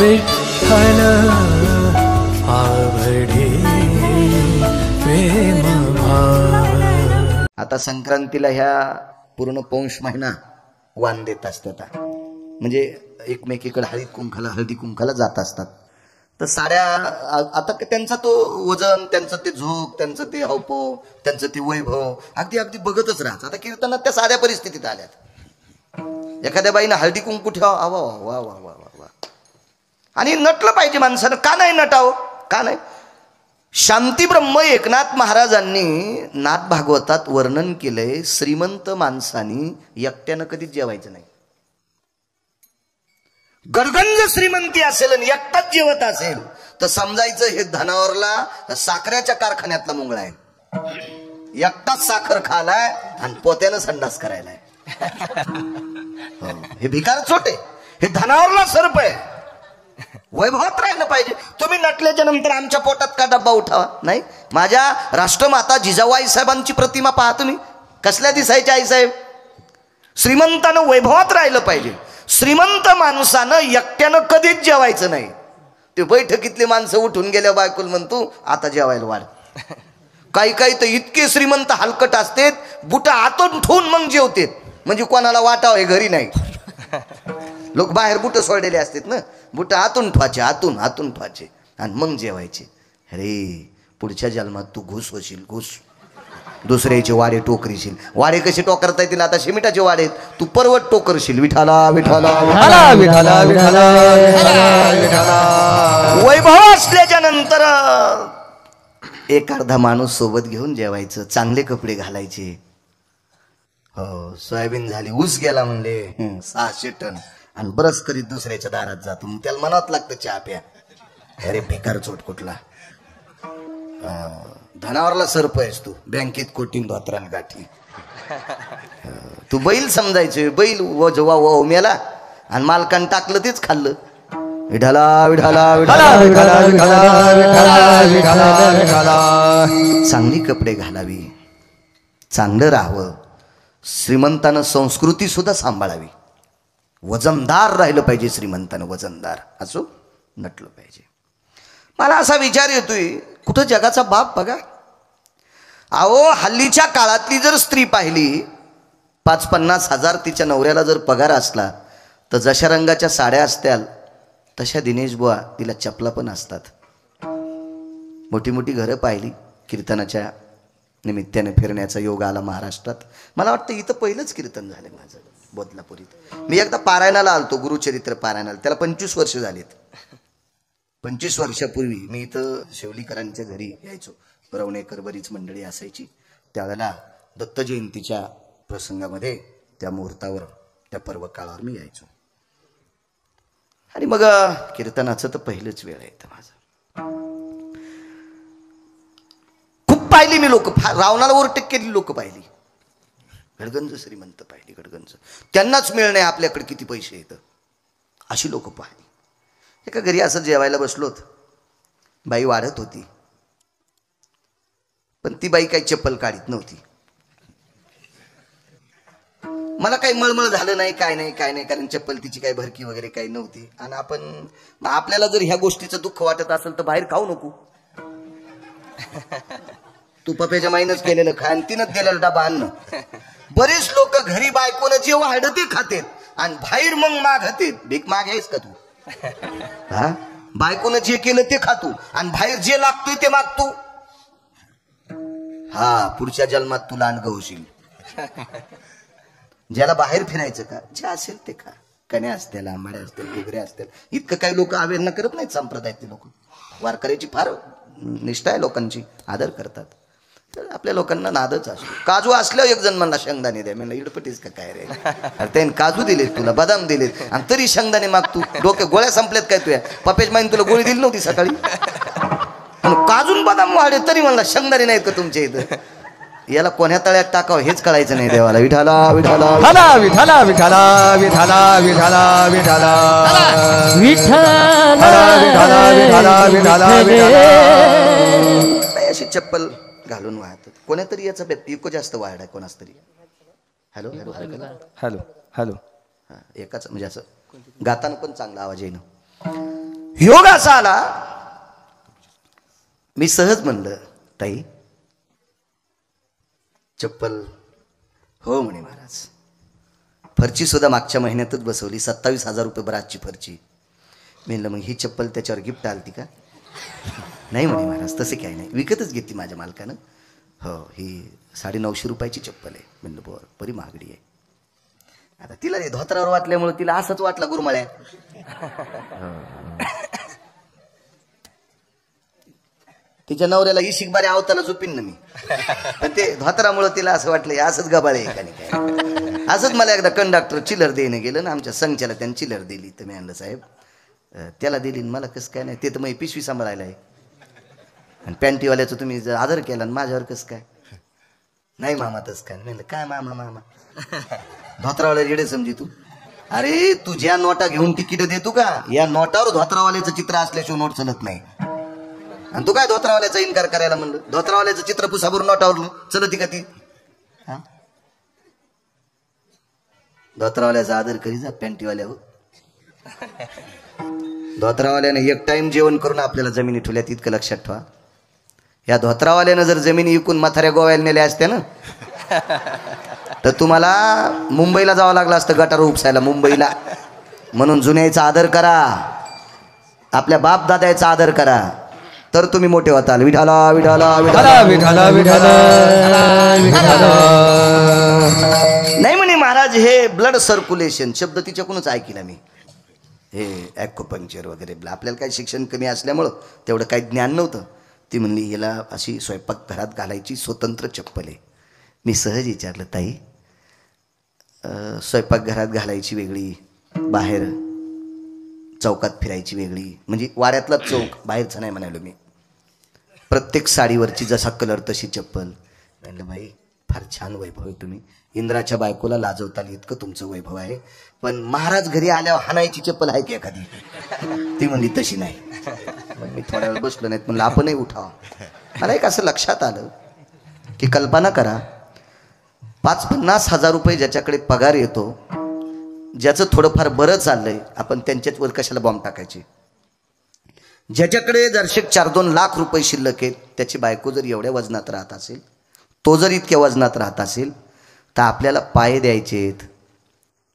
विठ्ठल आवडे प्रेम भाव। आता संक्रांतीला ह्या पूर्ण पौष महिना वाण देत असतात, म्हणजे एकमेकीकडे हळदी कुंकाला जात असतात. तर साड्या आता त्यांचा तो वजन, त्यांचं ते झोक, त्यांचं ते हौपो, त्यांचं ते वैभव अगदी अगदी बघतच राहत. आता कीर्तनात त्या साध्या परिस्थितीत आल्यात. एखाद्या बाईनं हळदी कुंकू ठेवा, वा वा वा वा वा वा, आणि नटलं पाहिजे माणसानं. का नाही नटावं, का नाही? शांती ब्रह्म एकनाथ महाराजांनी नाथ भागवतात वर्णन केलंय, श्रीमंत माणसानी एकट्यानं कधीच जेवायचं नाही. गडगंज श्रीमंती असेल आणि एकटाच जेवत असेल तर समजायचं हे धनावरला साखरेच्या कारखान्यातला मुंगळा आहे. एकटाच साखर खालाय आणि पोत्यानं संडास करायलाय. हे भिकार छोटे, हे धनावरला सर्प आहे. वैभवात राहिलं पाहिजे. तुम्ही नटल्याच्या नंतर आमच्या पोटात का डब्बा उठावा नाही. माझ्या राष्ट्रमाता जिजाऊ आईसाहेबांची प्रतिमा पहा तुम्ही, कसल्या दिसायच्या आईसाहेब. श्रीमंतानं वैभवात राहिलं पाहिजे. श्रीमंत माणसानं एकट्यानं कधीच जेवायचं नाही. ते बैठकीतले माणसं उठून गेल्या बायकोल म्हणतो आता जेवायला वाढ. काही काही तर इतके श्रीमंत हलकट असतेत, बुटा आतून ठेवून मग जेवतेत, म्हणजे कोणाला वाटावं हे घरी नाही. लोक बाहेर बुट सोडलेले असतात ना, बुट आतून ठेवायचे, आतून ठेवायचे आणि मग जेवायचे. अरे पुढच्या जन्मात तू घुस होशील, घुस. दुसऱ्याचे वाडे टोकरीशील. वाडे कसे टोकरता येतील? आता शिमिटाचे वाडे तू पर्वत टोकरशील. विठाला विठाला विठाला विठाला विठाला विठाला. वैभव असल्याच्या नंतर एक अर्धा माणूस सोबत घेऊन जेवायचं, चांगले कपडे घालायचे. हो, सोयाबीन झाली, ऊस गेला म्हणले 600 टन आणि बरस करीत दुसऱ्याच्या दारात जातो, त्याला मनात लागतं चहा प्या. अरे बेकार चोट कुठला. धनावरला सर्प आहेस तू, बँकेत कोटीन धोत्रान गाठी. तू बैल समजायचे, बैल वजवा मेला आणि मालकान टाकलं तेच खाल्लं. विठाला विठाला विठाला विठाला विठाला विठाला विठाला विठाला. चांगली कपडे घालावी, चांगलं राहावं. श्रीमंतानं संस्कृती सुद्धा सांभाळावी. वजनदार राहिलं पाहिजे. श्रीमंतानं वजनदार असो, नटलं पाहिजे. मला असा विचार येतोय, कुठं जगाचा बाप बघा. अहो हल्लीच्या काळातली जर स्त्री पाहिली, 5-50 हजार तिच्या नवऱ्याला जर पगार असला तर जशा रंगाच्या साड्या असत्याल तशा दिनेश बुवा तिला चपला पण असतात. मोठी मोठी घरं पाहिली. कीर्तनाच्या निमित्ताने फिरण्याचा योग आला महाराष्ट्रात. मला वाटतं इथं पहिलंच कीर्तन झालं माझं बदलापुरीत. मी एकदा पारायणाला आलतो, गुरुचरित्र पारायणाला. त्याला 25 वर्ष झालीत. 25 वर्षापूर्वी मी इथं शेवलीकरांच्या घरी यायचो. रवणेकर बरीच मंडळी असायची. त्यावेळेला दत्त जयंतीच्या प्रसंगामध्ये त्या मुहूर्तावर, त्या पर्व काळावर मी यायचो. आणि मग कीर्तनाचं तर पहिलंच वेळ आहे माझं. खूप पाहिली मी लोक, रावणाला ओव्हरटेक केलेली लोक पाहिली. गडगंज श्रीमंत पाहिली, गडगंज. त्यांनाच मिळणे आपल्याकडे किती पैसे येतं अशी लोक पाहिली. एका घरी असं जेवायला बसलोत. बाई वाढत होती, पण ती बाई काही चप्पल काढीत नव्हती. मला काही मळमळ झालं नाही, काय नाही, कारण चप्पल तिची काही भरकी वगैरे काही नव्हती. आणि आपल्याला जर ह्या गोष्टीचं दुःख वाटत असेल तर बाहेर खाऊ नको. तू पप्याच्या माईनच केलेलं खा आणि तिनंच दिलेलं डबा अन्न. बरेच लोक घरी बायकोनं जे वाढ ते खातेत आणि बाहेर मग मागते. भीक मागायस का तू? हा, बायकोनं जे केलं ते खातो आणि बाहेर जे लागतोय ते मागतो. हा, पुढच्या जन्मात तुला अनगवशील. ज्याला बाहेर फिरायचं का, जे असेल ते खा. कण्या असतील, आंबाड्या असतील, घुगऱ्या असतील. इतकं काही लोक आवेदन करत नाहीत. संप्रदायातले लोक, वारकऱ्याची फार निष्ठा आहे, लोकांची आदर करतात. तर आपल्या लोकांना नादच असतो. काजू असल्यावर एक जण म्हणला शेंगदाणे द्या. म्हणलं इडपटीस का काय रे? अरे त्याने काजू दिलेत तुला, बदाम दिलेत आणि तरी शेंगदाणे मागतो. डोके गोळ्या संपल्यात काय तुया? पपेज माईन तुला गोळी दिली नव्हती सकाळी? काजून बदाम वाढे तरी म्हणला शेंगदाणे नाहीत का तुमच्या इथं? याला कोण्या तळ्यात टाकावं हेच कळायचं नाही देवाला. विठाला विठाला विठाला विठाला विठाला विठाला विठाला विठाला विठाला विठाला विठाला. अशी चप्पल घालून वाहतात. कोणातरी याचा इको जास्त वाढ आहे कोणाच तरी. Hello hello hello hello hello. हा, एकाच म्हणजे असं गाताना पण चांगला आवाज येईन. योग असा आला, मी सहज म्हणलं ताई चप्पल, हो म्हणे महाराज. फरची सुद्धा मागच्या महिन्यातच बसवली, 27,000 रुपये बराचची फरची. मी म्हणलं मग ही चप्पल त्याच्यावर गिफ्ट आलती का? नाही म्हणे महाराज तसे काही नाही, विकतच घेतली माझ्या मालकानं. हो ही 950 रुपयाची चप्पल आहे. म्हणलं बरं, बरी महागडी आहे. आता तिला धोत्रावर वाटल्यामुळे तिला असंच वाटलं गुरमळ्या. तिच्या नवऱ्याला इशिक बारे आवताला झोपीन ना मी, पण ते धोत्रामुळे तिला असं वाटलं असंच गबाळे आहे का नाही काय. असंच मला एकदा कंडक्टर चिलर देणं गेलं ना, आमच्या संचाला त्यांनी चिलर दिली. तर मी म्हणलं साहेब त्याला दिली मला कसं काय नाही, ते तर मग पिशवी सांभाळायला आहे. आणि पॅन्टीवाल्याचं तुम्ही जर आदर केला आणि माझ्यावर कसं काय? नाही मामा तसं काय. म्हणलं काय मामा मामा धोत्रावाल्या येडे समजी तू. अरे तुझ्या नोटा घेऊन तिकीट देतो का? या नोटावर धोत्रावाल्याचं चित्र असल्याशिवाय नोट चलत नाही. आणि तू काय धोत्रावाल्याचा इन्कार करायला म्हणलं? धोत्रावाल्याचं चित्र पुसाभरून नोटावर चलती का ती? धोत्रावाल्याचा आदर करी जा पॅन्टीवाल्यावर. धोत्रावाल्याने एक टाइम जेवण करून आपल्याला जमिनी ठेवल्या, इतकं लक्षात ठेवा. या धोत्रावाल्यानं जर जमिनी विकून म्हाताऱ्या गोव्याला नेल्या असत्या ना, तर तुम्हाला मुंबईला जावं लागलं असतं गटार उपसायला मुंबईला. म्हणून जुन्याचा आदर करा, आपल्या बाप दादाचा आदर करा, तर तुम्ही मोठे होताल. विठाला विठाला विठाला विठाला विठाला. नाही म्हणे महाराज हे ब्लड सर्क्युलेशन शब्द तिच्याकडूनच ऐकला मी. हे ॲक्युपंक्चर वगैरे आपल्याला काही शिक्षण कमी असल्यामुळं तेवढं काही ज्ञान नव्हतं. ती म्हणली हिला अशी स्वयंपाक घरात घालायची स्वतंत्र चप्पल आहे. मी सहज विचारलं ताई स्वयंपाकघरात घालायची वेगळी, बाहेर चौकात फिरायची वेगळी, म्हणजे वाड्यातला चौक बाहेरचा नाही म्हणालो मी. प्रत्येक साडीवरची जसा कलर तशी चप्पल. म्हणलं बाई फार छान वैभव आहे, तुम्ही इंद्राच्या बायकोला लाजवताल इतकं तुमचं वैभव आहे, पण महाराज घरी आल्यावर हाणायची चप्पल आहे की एखादी? ती म्हणली तशी नाही. मग मी थोड्या वेळ बसलो, नाहीत म्हणलं आपणही उठाव. मला एक असं लक्षात आलं की कल्पना करा 50-50 हजार रुपये ज्याच्याकडे पगार येतो, ज्याचं थोडंफार बरं चाललंय, आपण त्यांच्यावर कशाला बॉम्ब टाकायचे? ज्याच्याकडे जर 4-2 लाख रुपये शिल्लक आहेत, त्याची बायको जर एवढ्या वजनात राहत असेल, तो जर इतक्या वजनात राहत असेल, तर आपल्याला पाय द्यायचेत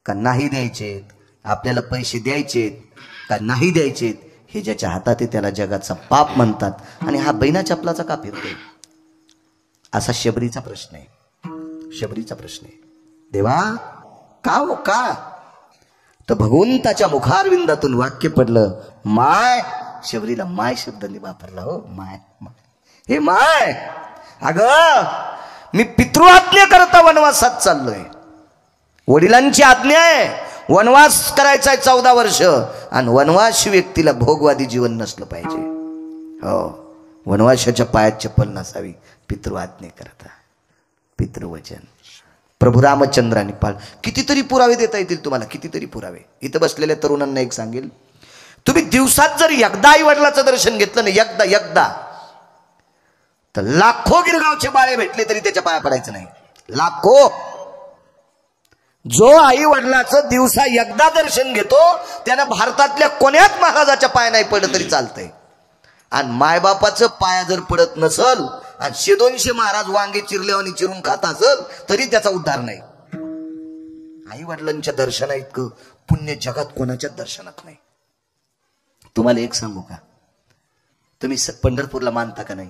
का नाही द्यायचेत, आपल्याला पैसे द्यायचेत का नाही द्यायचेत, हे ज्याच्या हातात आहे त्याला जगाचा पाप म्हणतात. आणि हा बैना चपलाचा का फिरतोय? असा शबरीचा प्रश्न आहे. शबरीचा प्रश्न आहे. देवा का हो का? तर भगवंताच्या मुखारविंदातून वाक्य पडलं माय. शबरीला माय शब्दाने वापरला. हो माय, हे माय अगं मी पितृआज्ञा करता वनवासात चाललोय. वडिलांची आज्ञा आहे, वनवास करायचा आहे 14 वर्ष, आणि वनवासी व्यक्तीला भोगवादी जीवन नसलं पाहिजे. हो वनवासाच्या पायात चप्पल नसावी. पितृआज्ञा करता, पितृवचन प्रभू रामचंद्रांनी पाळ. कितीतरी पुरावे देता येतील तुम्हाला, कितीतरी पुरावे. इथं बसलेल्या तरुणांना एक सांगेल, तुम्ही दिवसात जर एकदा आई वडिलाचं दर्शन घेतलं ना, एकदा तर लाखो गिरगावचे बाळे भेटले तरी त्याच्या पाया पडायचं नाही. लाखो. जो आई वडिलाचं दिवसा एकदा दर्शन घेतो त्यानं भारतातल्या कोण्याच महाराजाच्या पाया नाही पडलं तरी चालतंय. आणि मायबापाचं पाया जर पडत नसल आणि 100-200 महाराज वांगे चिरल्यावानी चिरून खात असल तरी त्याचा उद्धार नाही. आई वडिलांच्या दर्शना इतकं पुण्य जगात कोणाच्या दर्शनात नाही. तुम्हाला एक सांगू का, तुम्ही पंढरपूरला मानता का नाही?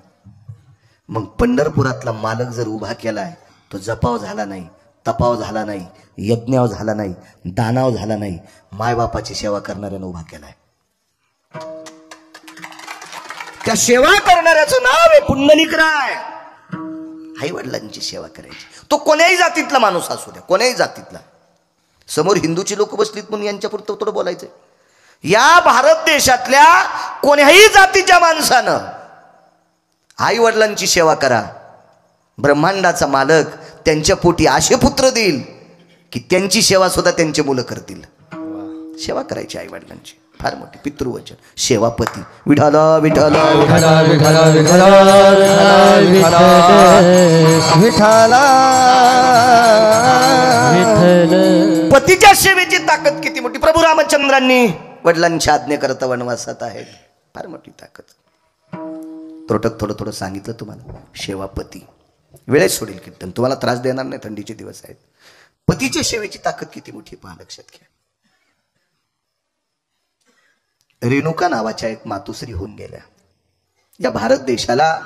मग पंढरपुरातला मालक जर उभा केलाय, तो जपाव झाला नाही, तपाव झाला नाही, यज्ञाव झाला नाही, दानाव झाला नाही, मायबापाची सेवा करणाऱ्यानं उभा केलाय. त्या सेवा करणाऱ्याचं नाव आहे पुंडलिकराय. आई वडिलांची सेवा करायची. तो कोण्याही जातीतला माणूस असू द्या, कोण्याही जातीतला. समोर हिंदूची लोक बसलीत म्हणून यांच्या पुरतं थोडं बोलायचंय. या भारत देशातल्या कोण्याही जातीच्या माणसानं आई वडिलांची सेवा करा. ब्रह्मांडाचा मालक त्यांच्या पोटी असे पुत्र देईल की त्यांची सेवा सुद्धा त्यांचे मुलं करतील. सेवा करायची आई वडिलांची, फार मोठी पितृवचन. सेवापती विठाला विठाला विठाला विठाला विठाला. पतीच्या सेवेची ताकद किती मोठी. प्रभू रामचंद्रांनी वडिलांच्या आज्ञेकरता वनवासात आहेत. फार मोठी ताकद. त्रोटक थोडं थोडं सांगितलं तुम्हाला. सेवापती वेळेत सोडेल कीर्तन, तुम्हाला त्रास देणार नाही. थंडीचे दिवस आहेत. पतीच्या सेवेची ताकद किती मोठी पहा, लक्षात घ्या. रेणुका नावाच्या एक मातुश्री होऊन गेल्या. या भारत देशाला,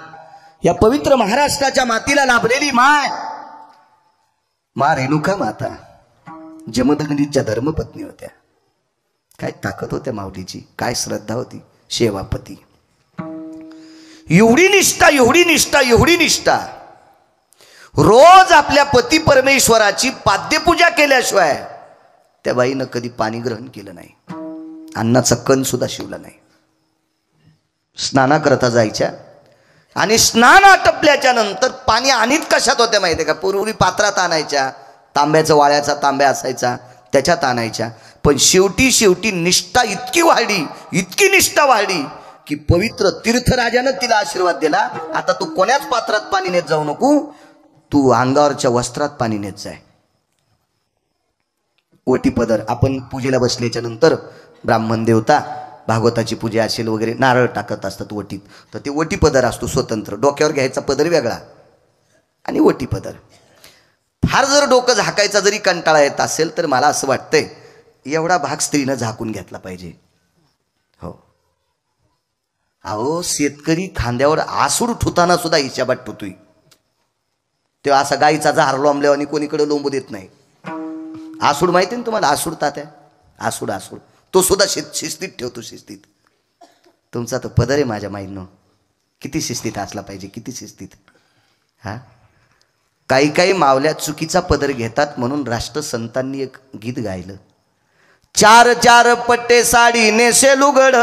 या पवित्र महाराष्ट्राच्या मातीला लाभलेली मा रेणुका माता जमदग्नीच्या धर्मपत्नी होत्या. काय ताकद होत्या माऊलीची, काय श्रद्धा होती. सेवापती. एवढी निष्ठा, एवढी निष्ठा, एवढी निष्ठा. रोज आपल्या पती परमेश्वराची पाद्यपूजा केल्याशिवाय त्या बाईनं कधी पाणी ग्रहण केलं नाही. अन्नाचा कण सुद्धा शिवला नाही. स्नानाकरता जायच्या आणि स्नान आटपल्याच्या नंतर पाणी आणीत कशात होत्या माहिती आहे का? पूर्वी पात्रात आणायच्या, तांब्याचा वाळ्याचा तांब्या असायचा त्याच्यात आणायच्या. पण शेवटी निष्ठा इतकी वाढली, इतकी निष्ठा वाढली की पवित्र तीर्थराजानं तिला आशीर्वाद दिला. आता तू कोण्याच पात्रात पाणी नेत जाऊ नको, तू अंगावरच्या वस्त्रात पाणी नेत जाय. ओटी पदर. आपण पूजेला बसल्याच्या नंतर ब्राह्मण देवता, भागवताची पूजा असेल वगैरे, नारळ टाकत असतात ओटीत. तर ते ओटी पदर असतो स्वतंत्र. डोक्यावर घ्यायचा पदर वेगळा आणि ओटी पदर. फार जर डोकं झाकायचा जरी कंटाळा येत असेल तर मला असं वाटतंय एवढा भाग स्त्रीनं झाकून घेतला पाहिजे. हो. अहो, शेतकरी खांद्यावर आसूड ठुताना सुद्धा हिशाबात ठुतोय. तेव्हा असा गाईचा जहार लोंबल्यावर आणि कोणीकडे लोंबू देत नाही. आसूड माहिती ना तुम्हाला? आसूड तात्या, आसूड तो सुद्धा शिस्तीत ठेवतो. शिस्तीत. तुमचा तो पदर आहे माझ्या माईंनो, किती शिस्तीत असला पाहिजे, किती शिस्तीत. हा, काही मावल्या चुकीचा पदर घेतात म्हणून राष्ट्रसंतांनी एक गीत गायलं. 4 पट्टे साडी नेसे लुगड,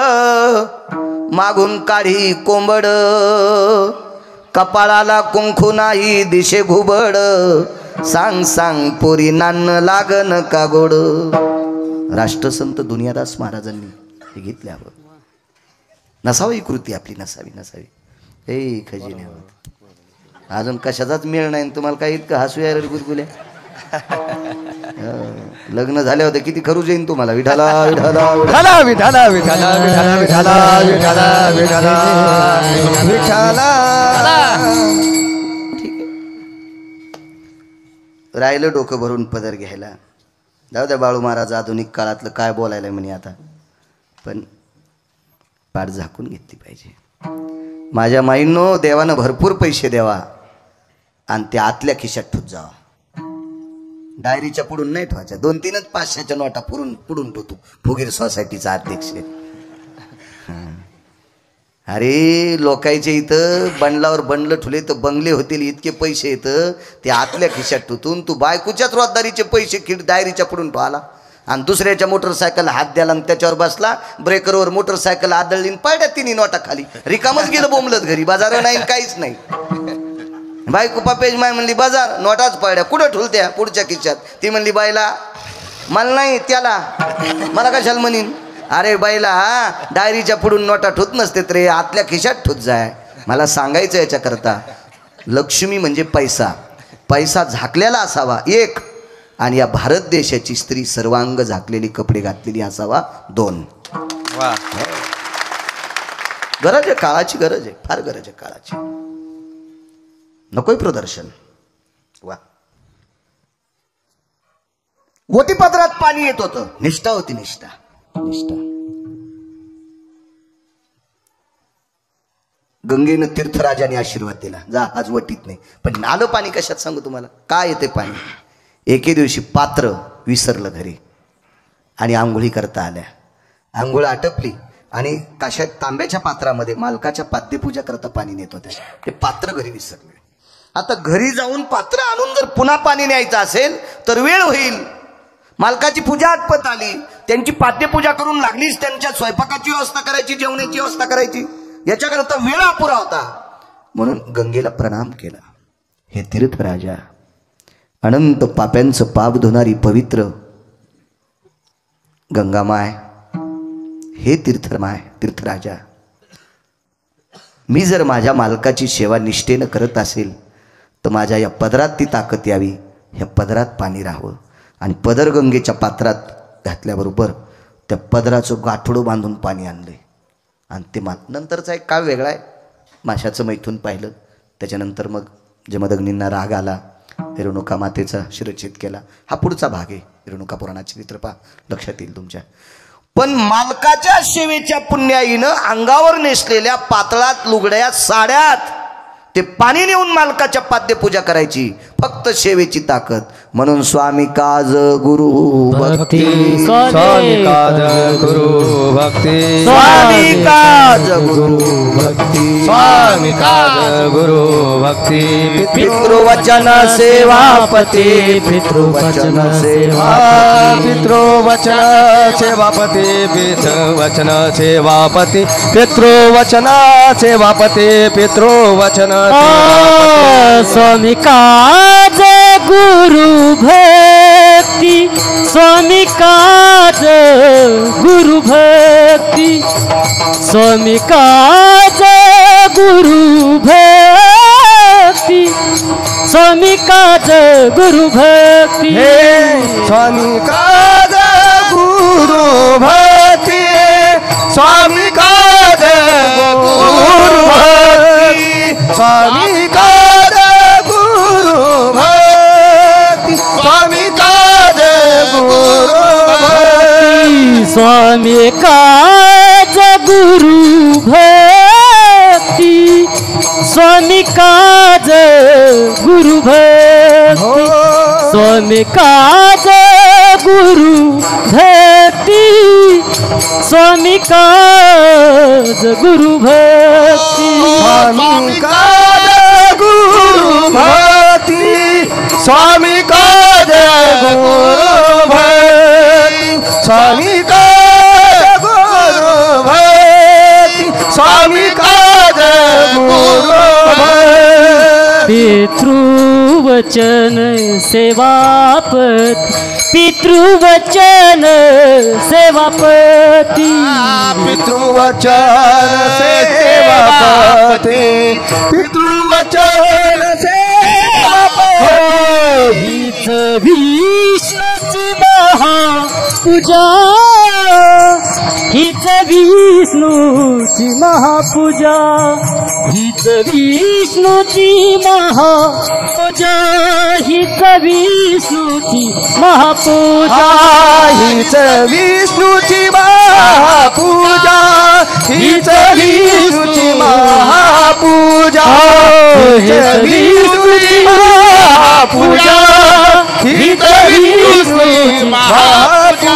मागून काढी कोंबड, कपाळाला कुंकू नाही दिशे घुबड, सांग पोरी नान्न लागन का गोड. राष्ट्रसंत दुनियादास महाराजांनी हे घेतल्यावर नसावी कृती आपली, नसावी. हे खजिने अजून कशाचाच मेळ नाही. तुम्हाला काही इतकं हसू यायला गुदगुल्या. लग्न झाले होते किती खरूच येईन तुम्हाला. विठाला विठाला विठाला विठाला विठाला विठाला विठाला विठाला विठाला विठाला. ठीक आहे. राहिलं डोकं भरून पदर घ्यायला. जाऊ द्या बाळू महाराज आधुनिक काळातलं काय बोलायला म्हणे आता, पण पाठ झाकून घेतली पाहिजे. माझ्या माईंनो, देवानं भरपूर पैसे द्यावा आणि ते आतल्या खिशात ठेवत जावा. डायरीच्या पुढून नाही ठेवायच्या. 2-3 500च्या नोटा पुढून ठेवतो. फुगीर सोसायटीचा अध्यक्ष. अरे लोकांच्या इथं बंडलावर बंडलं ठुले तर बंगले होतील इतके पैसे येतं, ते आतल्या खिशात ठेवून तू बायकोच्याच रोजदारीचे पैसे डायरीच्या पुढून ठेवाला आणि दुसऱ्याच्या मोटरसायकल हात द्याला आणि त्याच्यावर बसला. ब्रेकरवर मोटरसायकल आदळली पडल्या 3 नोटा खाली. रिकामच गेलं बोंबलत घरी. बाजार नाही, काहीच नाही. बायको पापेज माय म्हणली बाजार, नोटाच पडल्या. कुठं ठुलत्या? पुढच्या खिशात. ती म्हणली बाईला, मला नाही त्याला, मला कशाला म्हणीन. अरे बाईला, डायरीच्या पुढून नोटा ठोत नसते रे, आतल्या खिशात ठोत जाय. मला सांगायचं याच्याकरता, लक्ष्मी म्हणजे पैसा झाकलेला असावा 1, आणि या भारत देशाची स्त्री सर्वांग झाकलेली कपडे घातलेली असावा 2. गरज आहे, काळाची गरज आहे, फार गरज आहे काळाची. नकोय प्रदर्शन. वा. ओटीपत्रात पाणी येत होतं. निष्ठा होती, निष्ठा. गंगेनं तीर्थराजाने आशीर्वाद दिला, जा आज वटीत नाही. पण आलं पाणी कशात सांगू तुम्हाला. काय येते पाणी. एके दिवशी पात्र विसरलं घरी आणि आंघोळी करता आल्या. आंघोळ आटपली आणि काशात तांब्याच्या पात्रामध्ये मालकाच्या पाद्यपूजा करता पाणी नेत होते. ते पात्र घरी विसरले. आता घरी जाऊन पात्र आणून जर पुन्हा पाणी न्यायचं असेल तर वेळ होईल. मालकाची पूजा आटपत आली, त्यांची पाद्यपूजा करून लागलीच त्यांच्या स्वयंपाकाची व्यवस्था करायची, जेवणाची व्यवस्था करायची. याच्याकरता वेळ अपुरा होता. म्हणून गंगेला प्रणाम केला. हे तीर्थराजा, अनंत पाप्यांचं पाप धुणारी पवित्र गंगामाय, हे तीर्थराजा, मी जर माझ्या मालकाची सेवा निष्ठेनं करत असेल तर माझ्या या पदरात ती ताकद यावी. ह्या पदरात पाणी राहावं आणि पदर गंगेच्या पात्रात घातल्याबरोबर त्या पदराचं गाठोडं बांधून पाणी आणलंय आणि ते नंतरचा एक काळ वेगळा आहे. माशाचं मैथून पाहिलं, त्याच्यानंतर मग जमदग्नींना राग आला, रेणुका मातेचा शिरच्छेद केला. हा पुढचा भाग आहे. रेणुका पुराणाची चरित्र पहा, लक्षात येईल तुमच्या. पण मालकाच्या सेवेच्या पुण्याईनं अंगावर नेसलेल्या पातळात लुगड्या साड्यात ते पाणी नेऊन मालकाच्या पाद्यपूजा करायची. फक्त सेवेची ताकद. म्हणून स्वामी काज गुरु भक्ती, स्वामी काज गुरु भक्ती, स्वामी काज गुरु भक्ती, स्वामी काज गुरु भक्ती. पितृवचन सेवापती, पितृवचन सेवा, पितृवचन सेवापती, पितृवचन सेवापती, पितृवचन सेवापती, पितृवचन स्वामी काज गुरु भक्ती, स्वामी काज गुरु भक्ती, स्वामी काज गुरु भक्ती, स्वामी काज गुरु भक्ती. स्वामी काज गुरु भक्ती, स्वामी काज गुरु भक्ती, स्वामी काज गुरु भक्ती, स्वामी काज गुरु भक्ती, स्वामी काज गुरु भक्ती, स्वामी काज गुरु भक्ती, स्वामी काज गुरु भक्ती, स्वामी काज गुरु भक्ती. स्वामी काज गुरु भक्ती, स्वामी काज गुरु भक्ती, स्वामी काज गुरु भक्ती, स्वामी काज गुरु भक्ती. पितृवचन सेवापती, पितृवचन सेवापती, पितृवचन सेवापती, पितृवचन सेवापती. हीच विष्णूची महापूजा, हीच विष्णूची महापूजा, हीच विष्णूची महापूजा, हीच विष्णूची महापूजा, हीच विष्णूची महापूजा, हीच विष्णूची महापूजा, हीच विष्णूची महापूजा, हीच विष्णूची महापूजा.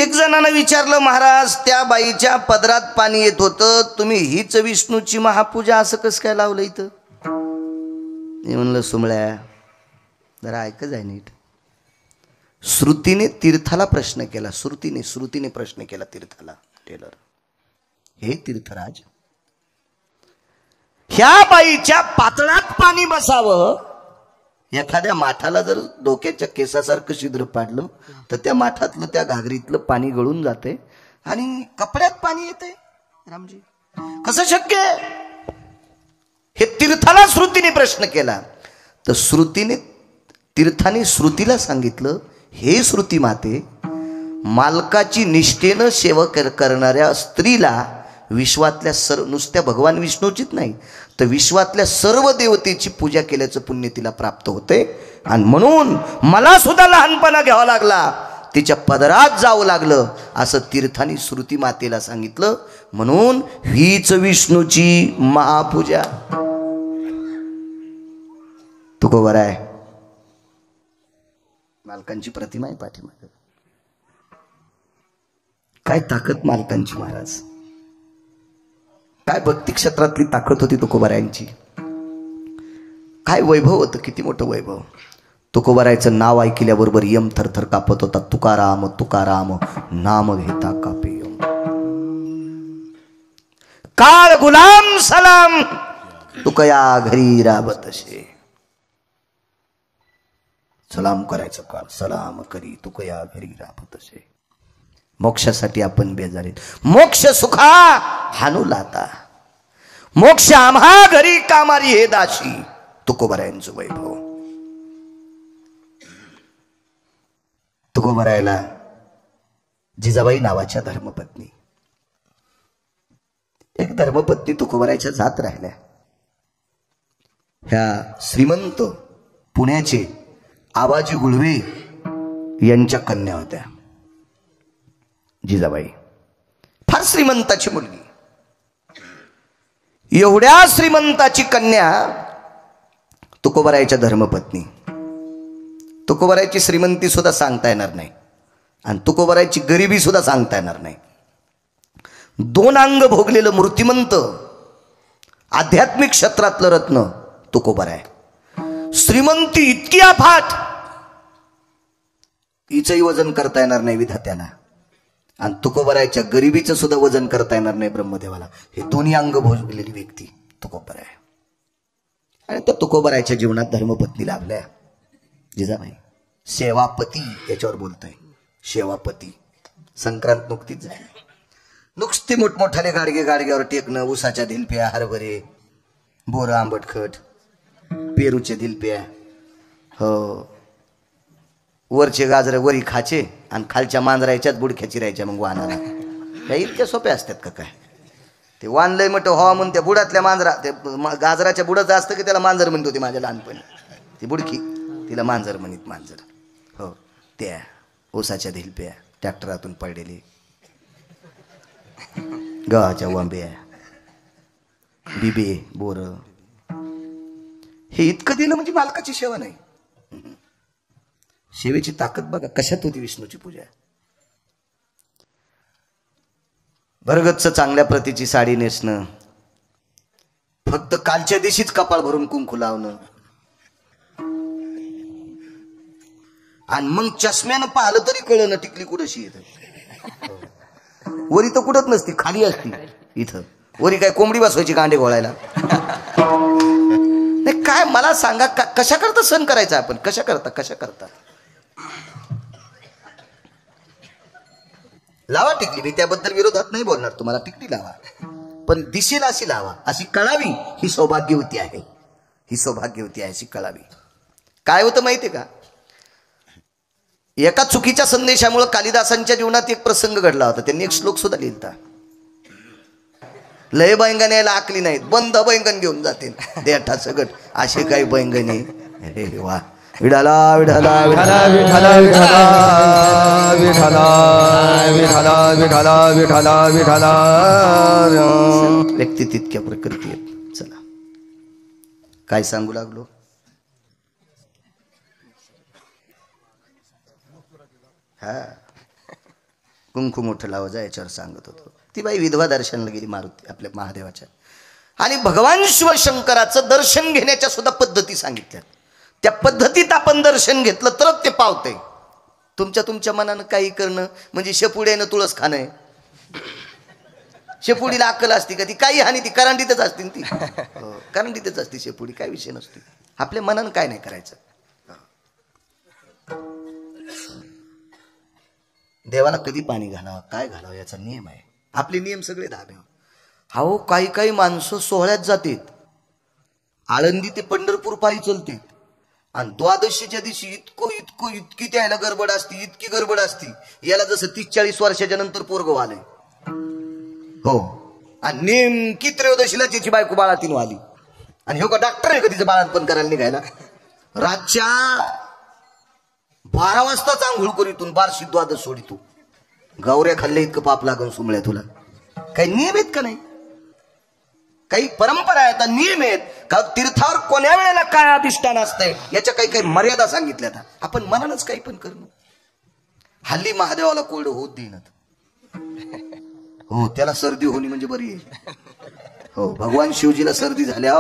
एक जणानं विचारलं, महाराज त्या बाईच्या पदरात पाणी येत होतं, तुम्ही हीच विष्णूची महापूजा असं कसं काय लावलं इथं? मी म्हणलं, सुमळ्या जरा ऐकच आहे नीट. श्रुतीने तीर्थाला प्रश्न केला, श्रुतीने प्रश्न केला तीर्थाला. टेलर, हे तीर्थराज, ह्या बाईच्या पातळात पाणी बसावं, एखाद्या माठाला जर डोक्याच्या केसासारखं छिद्र पाडलं तर त्या माठातलं त्या घागरीतलं पाणी गळून जाते आणि कपड्यात पाणी येते. रामजी, कसं शक्य आहे? हे तीर्थाला श्रुतीने प्रश्न केला. तर तीर्थाने श्रुतीला सांगितलं, हे श्रुती माते, मालकाची निष्ठेनं सेवा करणाऱ्या स्त्रीला विश्वातल्या नुसत्या भगवान विष्णूचीच नाही तर विश्वातल्या सर्व देवतेची पूजा केल्याचं पुण्य तिला प्राप्त होते. आणि म्हणून मला सुद्धा लहानपणा घ्यावा लागला, तिच्या पदरात जावं लागलं, असं तीर्थाने श्रुती मातेला सांगितलं. म्हणून हीच विष्णूची महापूजा. तू बरं आहे, मालकांची प्रतिमा आहे पाठीमागे. काय ताकद मालकांची महाराज, काय भक्ती क्षेत्रातली ताकद होती तुकोबारायांची, काय वैभव होतं, किती मोठं वैभव. तुकोबारायचं नाव ऐकल्याबरोबर यम थरथर कापत होता. तुकाराम तुकाराम नाम घेता कापे यम. काळ गुलाम सलाम तुकया घरी राबतशे. सलाम करायचं काळ सलाम करी तुकया घरी राबतशे. मोक्षासाठी आपण बेजारीत. मोक्ष सुखा हानू लाता, मोक्ष आम्हा घरी कामारी हे दाशी. तुकोबारायांचं वैभव. तुकोबारायला जिजाबाई नावाच्या धर्मपत्नी, एक धर्मपत्नी तुकोबारायच्या जात राहिल्या. ह्या श्रीमंत पुण्याचे आबाजी गुळवे यांच्या कन्या होत्या. जिजाबाई फार श्रीमंताची मुलगी. एवढ्या श्रीमंताची कन्या तुकोबारायच्या धर्मपत्नी. तुकोबारायची श्रीमंती सुद्धा सांगता येणार नाही आणि तुकोबारायची गरिबी सुद्धा सांगता येणार नाही. दोन अंग भोगलेलं मूर्तिमंत आध्यात्मिक क्षेत्रातलं रत्न तुकोबाराय. श्रीमंती इतकी अफाट, हिचंही वजन करता येणार नाही विधात्याला आणि तुकोबारायच्या गरिबीचं सुद्धा वजन करता येणार नाही ब्रह्मदेवाला. हे दोन्ही अंग भोगलेली व्यक्ती तुकोबाराय. आणि त्या तुकोबारायच्या जीवनात धर्मपत्नी लाभल्या जिजाबाई. सेवापती याच्यावर बोलतोय. सेवापती संक्रांत नुकतीच झाली. नुसते मोठमोठाले गाडग्यावर टेकणं, ऊसाच्या धिलप्या, हरभरे, बोरं, आंबटखट, पेरूचे धिलप्या, हो वरचे गाजर वरी खाचे आणि खालच्या मांजरायच्याच बुडख्या चिरायच्या मग वाहनाला. त्या इतक्या सोप्या असतात का काय? ते वानलंय म्हटलं हो म्हणून त्या बुडातल्या मांजरा, ते गाजराच्या बुडाचं असतं की त्याला मांजर म्हणत होती माझ्या लहानपणी. ती बुडकी तिला मांजर म्हणत. मांजर हो त्या ऊसाच्या धिलप्या, ट्रॅक्टरातून पडलेली गव्हाच्या वांब्या, बिबे, बोर, हे इतकं दिलं म्हणजे मालकाची सेवा नाही. सेवेची ताकद बघा कशात होती विष्णूची पूजा. भरगच्च चांगल्या प्रतीची साडी नेसणं, फक्त कालच्या दिवशीच कपाळ भरून कुंकू लावणं आणि मग चष्म्यानं पाहिलं तरी कळलं टिकली कुठशी येत. वरी तर कुठत नसती, खाली असती. इथं वरी काय कोंबडी बसवायची कांडे घोळायला. नाही काय मला सांगा, कशा करता सण करायचा आपण? कशा करता लावा टिकली. मी त्याबद्दल विरोधात नाही बोलणार तुम्हाला. टिकली लावा, पण दिसेल अशी लावा, अशी कळावी. ही सौभाग्यवती आहे, ही सौभाग्यवती आहे, अशी कळावी. काय होतं माहितीये का? एका चुकीच्या संदेशामुळे कालिदासांच्या जीवनात एक प्रसंग घडला होता. त्यांनी एक श्लोक सुद्धा लिहिला. लय बैंगण यायला आकली नाहीत, बंद बैंगण घेऊन जातील देठा सगट, असे काही बैंगणे. अरे वा, विठाला विठाला विठाला विठाला विठाला विठाला विठाला विठाला विठाला विठाला. व्यक्ती तितक्या प्रकृती आहेत. चला काय सांगू लागलो? हा कुंकू मोठं लावायचं याच्यावर सांगत होतो. ती बाई विधवा दर्शनाला गेली मारुती आपल्या महादेवाच्या, आणि भगवान शिवशंकराचं दर्शन घेण्याच्या सुद्धा पद्धती सांगितल्या. त्या पद्धतीत आपण दर्शन घेतलं तरच ते पावते. तुमच्या मनानं काही करणं म्हणजे शेपुड्यानं तुळस खाणं आहे. शेपुडीला अक्कल असती का? ती काही हानी, ती करंडीतच असते. ती करंडीतच असते शेपुडी, काय विषय नसतो. आपल्या मनानं काय नाही करायचं. देवाला कधी पाणी घालावं, काय घालावं याचा नियम आहे. आपले नियम सगळे धाबे. हो काही माणसं सोहळ्यात जातात, आळंदी ते पंढरपूर पायी चलते, आणि द्वादशीच्या दिवशी इतकी त्याला गडबड असती, इतकी गडबड असती. याला जसं 30-40 वर्षाच्या नंतर पोरग आलंय. हो, आणि नेमकी त्रयोदशीला त्याची बायको बाळातीन आली, आणि हो का डॉक्टर आहे का तिचं बाळातपण करायला निघायला. रातच्या 12 वाजताच आंघोळ करीतून बारशी द्वादश सोडितो. गौऱ्या खाल्ल्या इतकं पाप लागून सुमल्या तुला. काही नियम आहेत का नाही? काही परंपरा आहेत, नियम आहेत का? तीर्थावर कोण्या वेळेला काय अधिष्ठान असतंय याच्या काही मर्यादा सांगितल्या. आपण मनानच काही पण करणं. हल्ली महादेवाला कोरडं होत देणार. हो, त्याला सर्दी होणी म्हणजे बरी आहे. हो, भगवान शिवजीला सर्दी झाल्या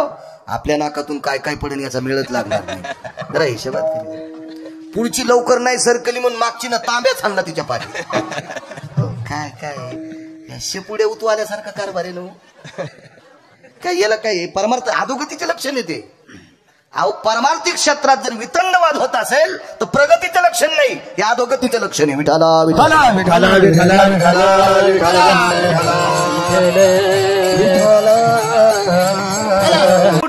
आपल्या नाकातून काय काय पडेल याचा मेळच लागणार नाही. जरा हिशोबात केली. पुढची लवकर नाही सरकली म्हणून मागची ना तांब्याच आणला तिच्या पाठी. काय काय शेपुड्या उतू आल्यासारखा कारभार आहे ना. काय याला काय परमार्थ अधोगतीचे लक्षण येते. अहो, परमार्थिक क्षेत्रात जर वितंडवाद होत असेल तर प्रगतीचं लक्षण नाही, हे अधोगतीचं लक्षण आहे. विठाला विठाला विठाला विठाला विठाला विठाला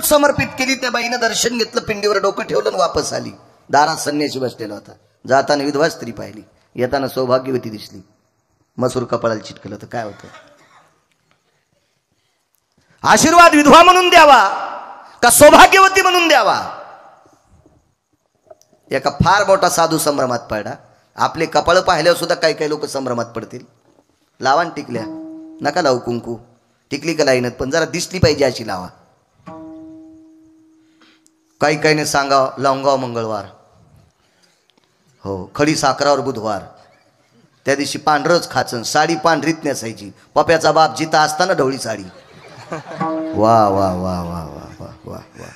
समर्पित केली. त्या बाईनं दर्शन घेतलं, पिंडीवर डोकं ठेवलं, वापस आली. दारात संन्यासी बसलेला होता. जाताना विधवा स्त्री पाहिली. येताना सौभाग्यवती दिसली, मसूर कपाळाला चिटकलं तर काय होतं? आशीर्वाद विधवा म्हणून द्यावा का सौभाग्यवती म्हणून द्यावा? एका फार मोठा साधू संभ्रमात पडला. आपले कपाळ पाहिल्यावर सुद्धा काही काही लोक संभ्रमात पडतील. लावा न टिकल्या, नका लावू कुंकू, टिकली का लाईनत, पण जरा दिसली पाहिजे अशी लावा. काही काहीने सांगावं लावंगाव मंगळवार, हो खडी साखरावर बुधवार, त्या दिवशी पांढरच खाचन, साडी पांढरीत नेसायची, पप्याचा बाप जिता असताना ढवळी साडी. वा वा वा वा वा वा वा वा.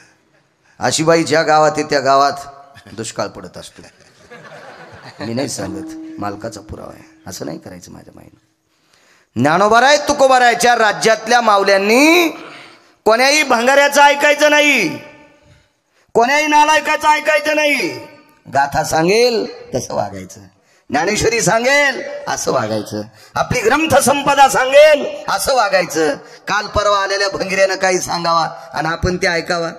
अशी बाई ज्या गावात आहे त्या गावात दुष्काळ पडत असतो. मी नाही सांगत, मालकाचा पुरावा आहे. असं नाही करायचं माझ्या माईनं. ज्ञानोबाराय तुकोबारायच्या राज्यातल्या माऊल्यांनी कोण्याही भंगाऱ्याचं ऐकायचं नाही, कोण्याही नालायकाचं ऐकायचं नाही. गाथा सांगेल तसं वागायचं, ज्ञानेश्वरी सांगेल असं वागायचं, आपली ग्रंथ संपदा सांगेल असं वागायचं. काल परवा आलेल्या भंगिऱ्यानं काही सांगावा आणि आपण ते ऐकावा,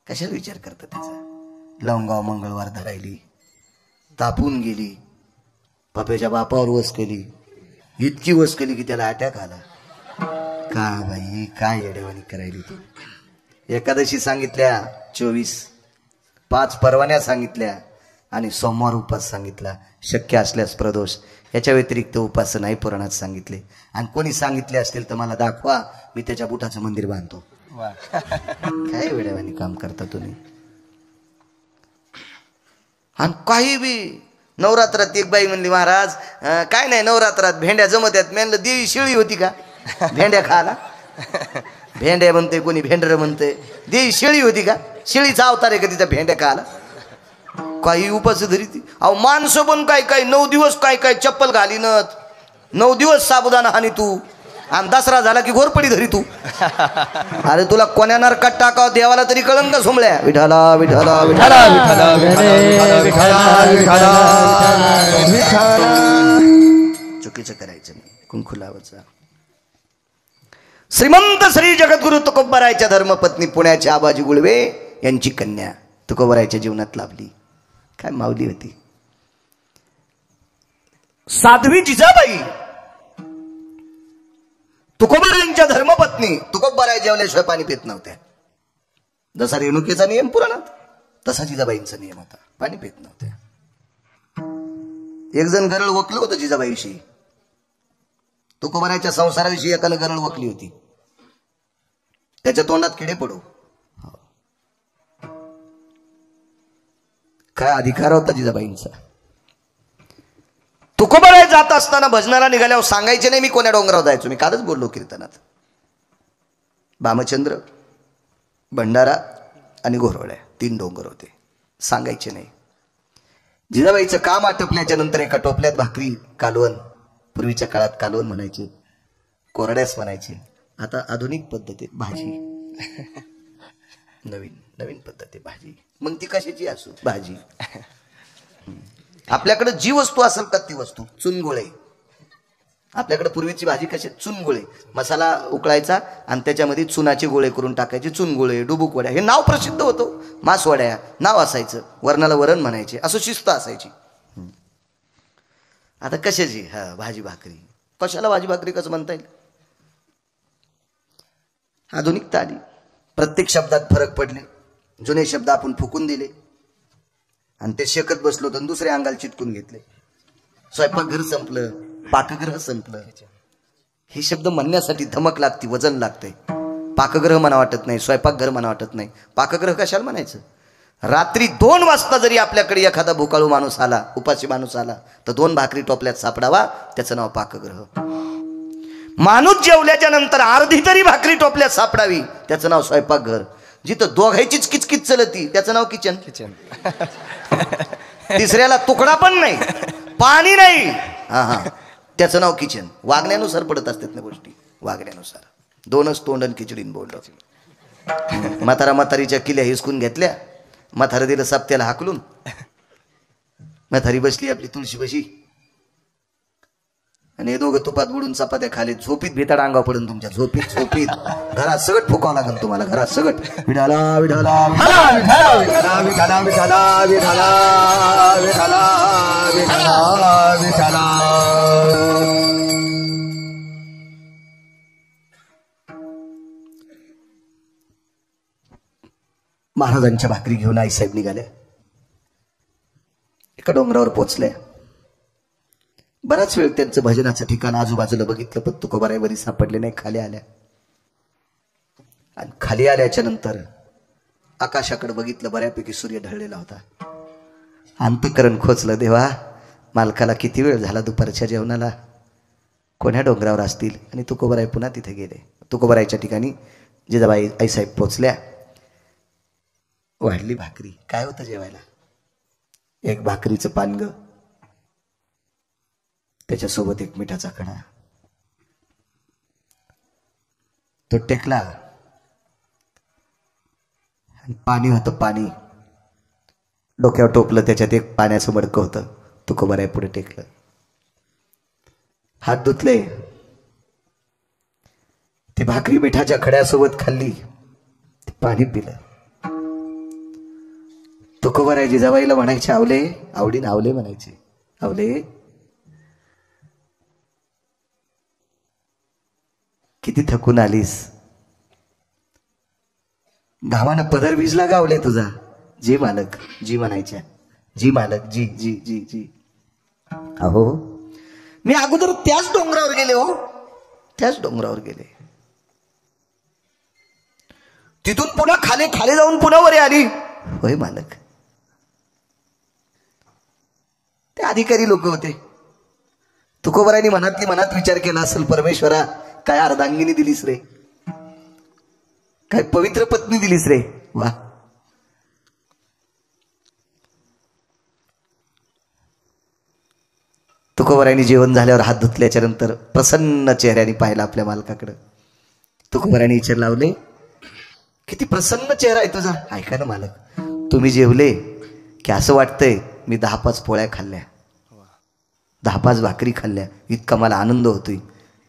कशाला विचार करतात त्याचा? लवंगाव मंगळवार धरायली, तापून गेली, पप्याच्या बापावर वस केली, इतकी वस केली की त्याला अटॅक आला. का बाई काय येडेवाणी करायली तू? एकादशी सांगितल्या 24, 5 परवान्या सांगितल्या आणि सोमवार उपास सांगितला, शक्य असल्यास प्रदोष. याच्या व्यतिरिक्त उपास नाही पुराणात सांगितले. आणि कोणी सांगितले असतील तर मला दाखवा, मी त्याच्या बुटाचं मंदिर बांधतो. काय वेड्यावानी काम करता तुम्ही? आणि काही बी नवरात्रात एक बाई म्हणली, महाराज काय नाही नवरात्रात भेंड्या जमत आहेत. मी म्हणलं देवी शिळी होती का भेंड्या खायला? भेंड्या म्हणते, कोणी भेंडर म्हणते. देवी शिळी होती का? शिळीचा अवतार आहे का तिचा भेंड्या खायला? काही उपास धरी ती. अहो माणसं पण काय काय 9 दिवस काय काय चप्पल घालीनत, 9 दिवस साबुदाणा हानी तू, आणि दसरा झाला की घोरपडी धरी तू. अरे तुला कोण्या नरकात टाकाव देवाला तरी कळंन का सोमळ्या? विठाला विठाला विठाला चुकीचं करायचं नाही, कुंकू लावायचं. श्रीमंत श्री जगद्गुरु तुकोबारायच्या धर्मपत्नी पुण्याच्या आबाजी गुळवे यांची कन्या तुकोबारायच्या जीवनात लाभली. काय माऊली होती, साध्वी जिजाबाई तुकोबारायांच्या धर्मपत्नी. तुकोबाराय जेवल्याशिवाय पाणी पित नव्हत्या. जसा रेणुकेचा नियम पुराणात, तसा जिजाबाईंचा नियम होता, पाणी पित नव्हत्या. एक जण गरळ वकलं होतं जिजाबाईविषयी, तुकोबारायच्या संसाराविषयी एकानं गरळ वकली होती. त्याच्या तोंडात किडे पडू. काय अधिकार होता जिजाबाईंचा? तुकोबाराय जात असताना भजनाला निघाल्यावर सांगायचे नाही मी कोण्या डोंगरावर जायचो. मी कालच बोललो कीर्तनात. भामचंद्र, भंडारा आणि घोरवड्या 3 डोंगर होते, सांगायचे नाही. जिजाबाईचं काम आटपल्याच्या नंतर एका टोपल्यात भाकरी, कालवण, पूर्वीच्या काळात कालवण म्हणायचे, कोरड्यास म्हणायचे. आता आधुनिक पद्धती भाजी, नवीन पद्धती भाजी. मग ती कशाची असो भाजी. आपल्याकडे जी वस्तू असेल का ती वस्तू. चुनगोळे, आपल्याकडे पूर्वीची भाजी कशी, चुनगोळे. मसाला उकळायचा आणि त्याच्यामध्ये चुनाचे गोळे करून टाकायचे. चुनगोळे, डुबुक वड्या हे नाव प्रसिद्ध होतं. मासवड्या नाव असायचं, वरणाला वरण म्हणायचे, असं शिस्त असायची. आता कशाची भाजी भाकरी. कशाला भाजी भाकरी कसं म्हणता येईल? आधुनिकता आली, प्रत्येक शब्दात फरक पडले. जुने शब्द आपण फुकून दिले आणि ते शेकत बसलो तर दुसऱ्या अंगाला चिटकून घेतले. स्वयंपाकघर संपलं, पाकगृह संपलं. हे शब्द म्हणण्यासाठी धमक लागते, वजन लागतंय. पाकगृह म्हणा वाटत नाही, स्वयंपाकघर म्हणा वाटत नाही. पाकगृह कशाला म्हणायचं? रात्री 2 वाजता जरी आपल्याकडे एखादा भुकाळू माणूस आला, उपाशी माणूस आला, तर 2 भाकरी टोपल्यात सापडावा, त्याचं नाव पाकगृह. माणूस जेवल्याच्या नंतर अर्धी तरी भाकरी टोपल्यात सापडावी, त्याचं नाव स्वयंपाकघर. जिथं दोघायचीच किचकिच चलती त्याचं नाव किचन. तिसऱ्याला तुकडा पण नाही, पाणी नाही, त्याचं नाव किचन. वागण्यानुसार पडत असतात ना गोष्टी, वागण्यानुसार. 2च तोंडन खिचडीन बोंड. म्हातारा म्हातारीच्या किल्ल्या हिसकून घेतल्या. म्हातारा दिलं सप्त्याला हाकलून. म्हातारी बसली आपली तुळशी बशी. आणि हे दोघं तुपात बुडून चपात्या खाली झोपीत भेताड अंगावर पडून तुमच्या झोपीत झोपीत घरात सगळं फुकावं लागेल तुम्हाला घरात सगळं विठाला विठाला विठाला विठाला विठाला विठाला विठाला विठाला विठाला महाराजांच्या भाकरी घेऊन आईसाहेब निघाल्या एका डोंगरावर पोचल्या बराच वेळ त्यांचं भजनाचं ठिकाण आजूबाजूला बघितलं पण तुकोबारायवरी सापडले नाही खाली आल्या आणि खाली आल्याच्या नंतर आकाशाकडे बघितलं बऱ्यापैकी सूर्य ढळलेला होता अंतःकरण खोचलं देवा मालकाला किती वेळ झाला दुपारच्या जेवणाला कोण्या डोंगरावर असतील आणि तुकोबाराय पुन्हा तिथे गेले तुकोबारायच्या ठिकाणी जिजाबाई आईसाहेब पोचल्या वाढली भाकरी काय होतं जेवायला एक भाकरीचं पानग त्याच्यासोबत एक मिठाचा खडा तो टेकला पाणी होतं पाणी डोक्यावर टोपलं त्याच्यात एक पाण्याचं मडकं होतं तुकोबाराय पुढे टेकलं हात धुतले ती भाकरी मिठाच्या खड्यासोबत खाल्ली ते पाणी पिलं तुकोबाराय जिजाबाईला म्हणायचे आवले आवडीन आवले म्हणायचे आवले किती थकून आलीस घामानं पदर भिजला गावले तुझा जी मालक जी म्हणायच्या जी मालक जी जी जी जी अहो मी अगोदर त्याच डोंगरावर गेले हो त्याच डोंगरावर गेले तिथून पुन्हा खाली खाली जाऊन पुन्हा वर आली होय मालक ते अधिकारी लोक होते तुकोबारायनी मनातली मनात विचार केला असेल परमेश्वरा काय अर्धांगिनी दिलीस रे काय पवित्र पत्नी दिलीस रे वा तुकोबारायनी जेवण झाल्यावर हात धुतल्याच्या नंतर प्रसन्न चेहऱ्याने पाहिला आपल्या मालकाकडे तुकोबारायनी विचार लावले किती प्रसन्न चेहरा आहे तुझा ऐका ना मालक तुम्ही जेवले की असं वाटतंय मी 10-5 पोळ्या खाल्ल्या 10-5 भाकरी खाल्ल्या इतका मला आनंद होतोय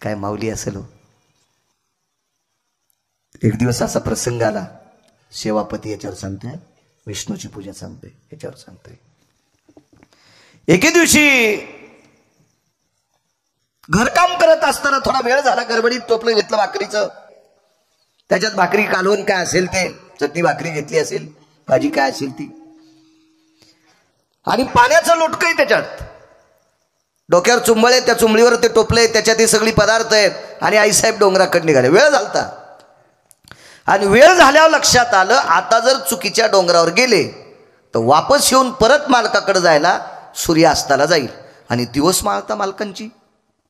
काय माऊली असेल हो एक दिवस असा प्रसंग आला सेवापती याच्यावर सांगतोय विष्णूची पूजा सांगतोय याच्यावर सांगतोय एके दिवशी घरकाम करत असताना थोडा वेळ झाला गडबडीत टोपलं घेतलं भाकरीचं त्याच्यात भाकरी कालवण काय असेल ते चटणी भाकरी घेतली असेल भाजी काय असेल ती आणि पाण्याचं लोटकंय त्याच्यात डोक्यावर चुंबळ आहे त्या चुंबळीवर ते टोपले त्याच्यात हे सगळी पदार्थ आहेत आणि आईसाहेब डोंगराकडे निघाले वेळ झालता आणि वेळ झाल्यावर लक्षात आलं आता जर चुकीच्या डोंगरावर गेले तर वापस येऊन परत मालकाकडे जायला सूर्य अस्ताला जाईल आणि दिवस माळता मालकांची